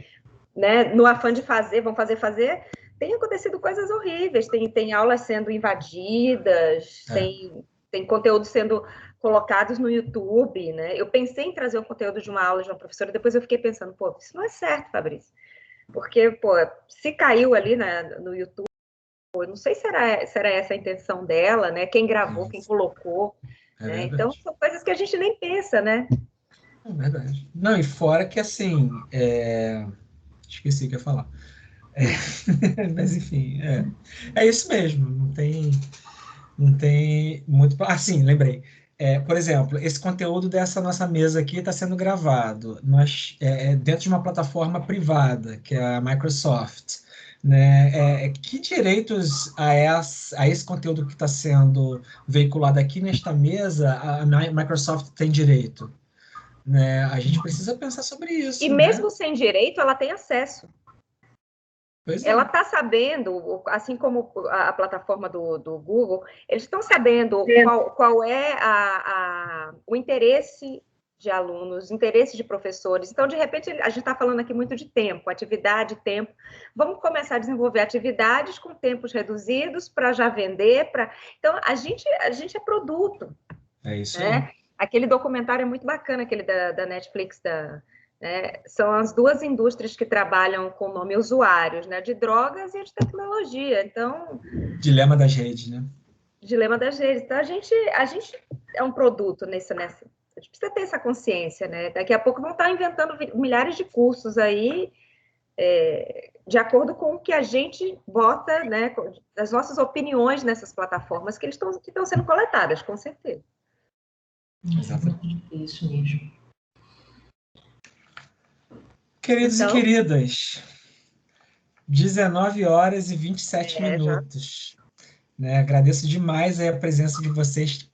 né, no afã de fazer, vão fazer, tem acontecido coisas horríveis, tem aulas sendo invadidas, tem conteúdo sendo colocados no YouTube, né? Eu pensei em trazer o conteúdo de uma aula de uma professora, depois eu fiquei pensando, pô, isso não é certo, Fabrício. Porque, pô, se caiu ali no YouTube, eu não sei se era essa a intenção dela, né? Quem gravou, quem colocou, né? Então, são coisas que a gente nem pensa, né? É verdade. Não, e fora que, assim, esqueci o que eu ia falar. Mas, enfim, é isso mesmo. Não tem muito... Sim, lembrei. Por exemplo, esse conteúdo dessa nossa mesa aqui está sendo gravado dentro de uma plataforma privada, que é a Microsoft. Né? Que direitos a esse conteúdo que está sendo veiculado aqui nesta mesa a Microsoft tem direito? Né? A gente precisa pensar sobre isso. E mesmo sem direito, ela tem acesso. Ela está sabendo, assim como a plataforma do Google, eles estão sabendo qual é o interesse de alunos, interesse de professores. Então, de repente, a gente está falando aqui muito de tempo, atividade, tempo. Vamos começar a desenvolver atividades com tempos reduzidos para já vender. Então, a gente é produto. É isso né? aí. Aquele documentário é muito bacana, aquele da Netflix, né? São as duas indústrias que trabalham com o nome usuários, né? De drogas e de tecnologia. Então, dilema das redes, né? Dilema das redes. Então, a gente é um produto nessa. A gente precisa ter essa consciência, né? Daqui a pouco vão estar inventando milhares de cursos aí, de acordo com o que a gente bota, né? As nossas opiniões nessas plataformas que estão sendo coletadas, com certeza. Exatamente. Isso mesmo. Queridos e queridas, 19 horas e 27 minutos. Né? Agradeço demais a presença de vocês,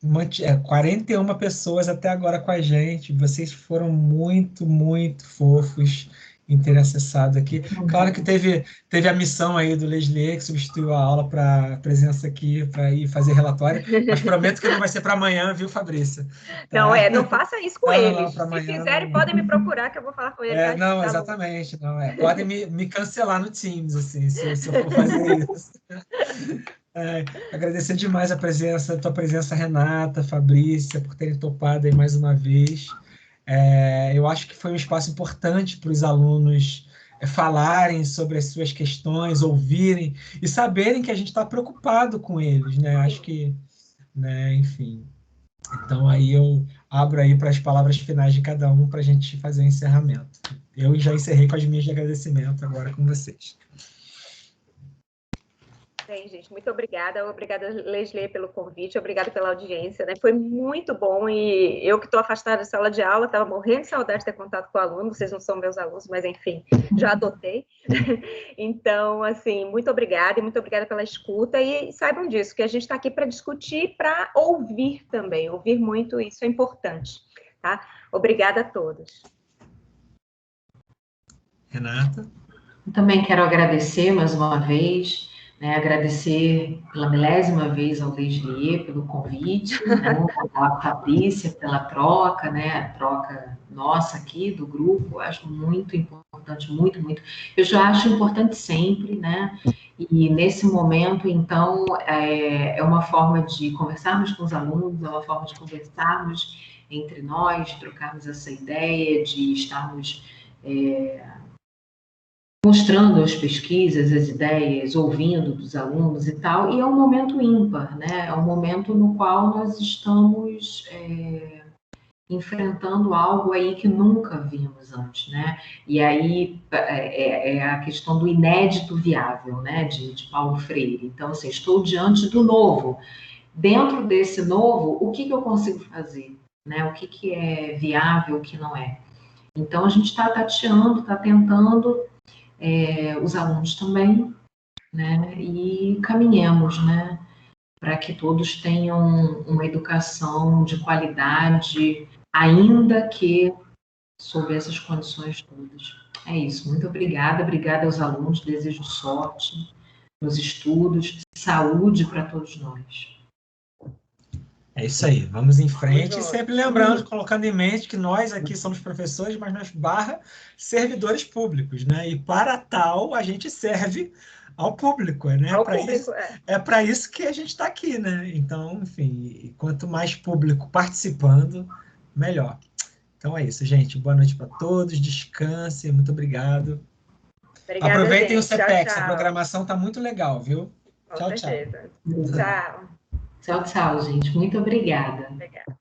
41 pessoas até agora com a gente. Vocês foram muito, muito fofos em terem acessado aqui. Claro que teve a missão aí do Leslie, que substituiu a aula para a presença aqui, para ir fazer relatório, mas prometo que não vai ser para amanhã, viu, Fabrícia? Tá? Não faça isso com eles. Se amanhã, fizerem, podem me procurar, que eu vou falar com eles. Não, exatamente. Podem me cancelar no Teams, assim, se eu for fazer isso. Agradecer demais a tua presença, Renata, Fabrícia, por terem topado aí mais uma vez. Eu acho que foi um espaço importante para os alunos falarem sobre as suas questões, ouvirem e saberem que a gente está preocupado com eles, né? Acho que, né, enfim. Então, aí eu abro aí para as palavras finais de cada um para a gente fazer o encerramento. Eu já encerrei com as minhas de agradecimento agora com vocês. Bem, gente, muito obrigada. Obrigada, Leslie, pelo convite. Obrigada pela audiência, né? Foi muito bom. E eu que estou afastada da sala de aula, estava morrendo de saudade de ter contato com o aluno. Vocês não são meus alunos, mas, enfim, já adotei. Então, assim, muito obrigada. E muito obrigada pela escuta. E saibam disso, que a gente está aqui para discutir, para ouvir também. Ouvir muito, isso é importante. Tá? Obrigada a todos. Renata? Eu também quero agradecer mais uma vez, né, agradecer pela milésima vez ao Leslie pelo convite, né, a Fabrícia pela troca, né, a troca nossa aqui do grupo, eu acho muito importante, muito, muito. Eu já acho importante sempre, né, e nesse momento, então, é uma forma de conversarmos com os alunos, é uma forma de conversarmos entre nós, trocarmos essa ideia, de estarmos mostrando as pesquisas, as ideias, ouvindo dos alunos e tal, e é um momento ímpar, né? É um momento no qual nós estamos enfrentando algo aí que nunca vimos antes, né? E aí é a questão do inédito viável, né? De Paulo Freire. Então, assim, estou diante do novo. Dentro desse novo, o que eu consigo fazer? Né? O que é viável, o que não é? Então, a gente está tateando, está tentando, os alunos também, né? E caminhemos, né? Para que todos tenham uma educação de qualidade, ainda que sob essas condições todas. É isso. Muito obrigada. Obrigada aos alunos. Desejo sorte nos estudos, saúde para todos nós. É isso aí, vamos em frente e sempre lembrando, colocando em mente que nós aqui somos professores, mas nós servidores públicos, né? E para tal a gente serve ao público, né? Para isso que a gente está aqui, né? Então, enfim, quanto mais público participando, melhor. Então é isso, gente. Boa noite para todos, descansem, muito obrigado. Obrigada, aproveitem gente. o CPEX, tchau. A programação está muito legal, viu? Com certeza. Tchau. Tchau, gente. Muito obrigada. Obrigada.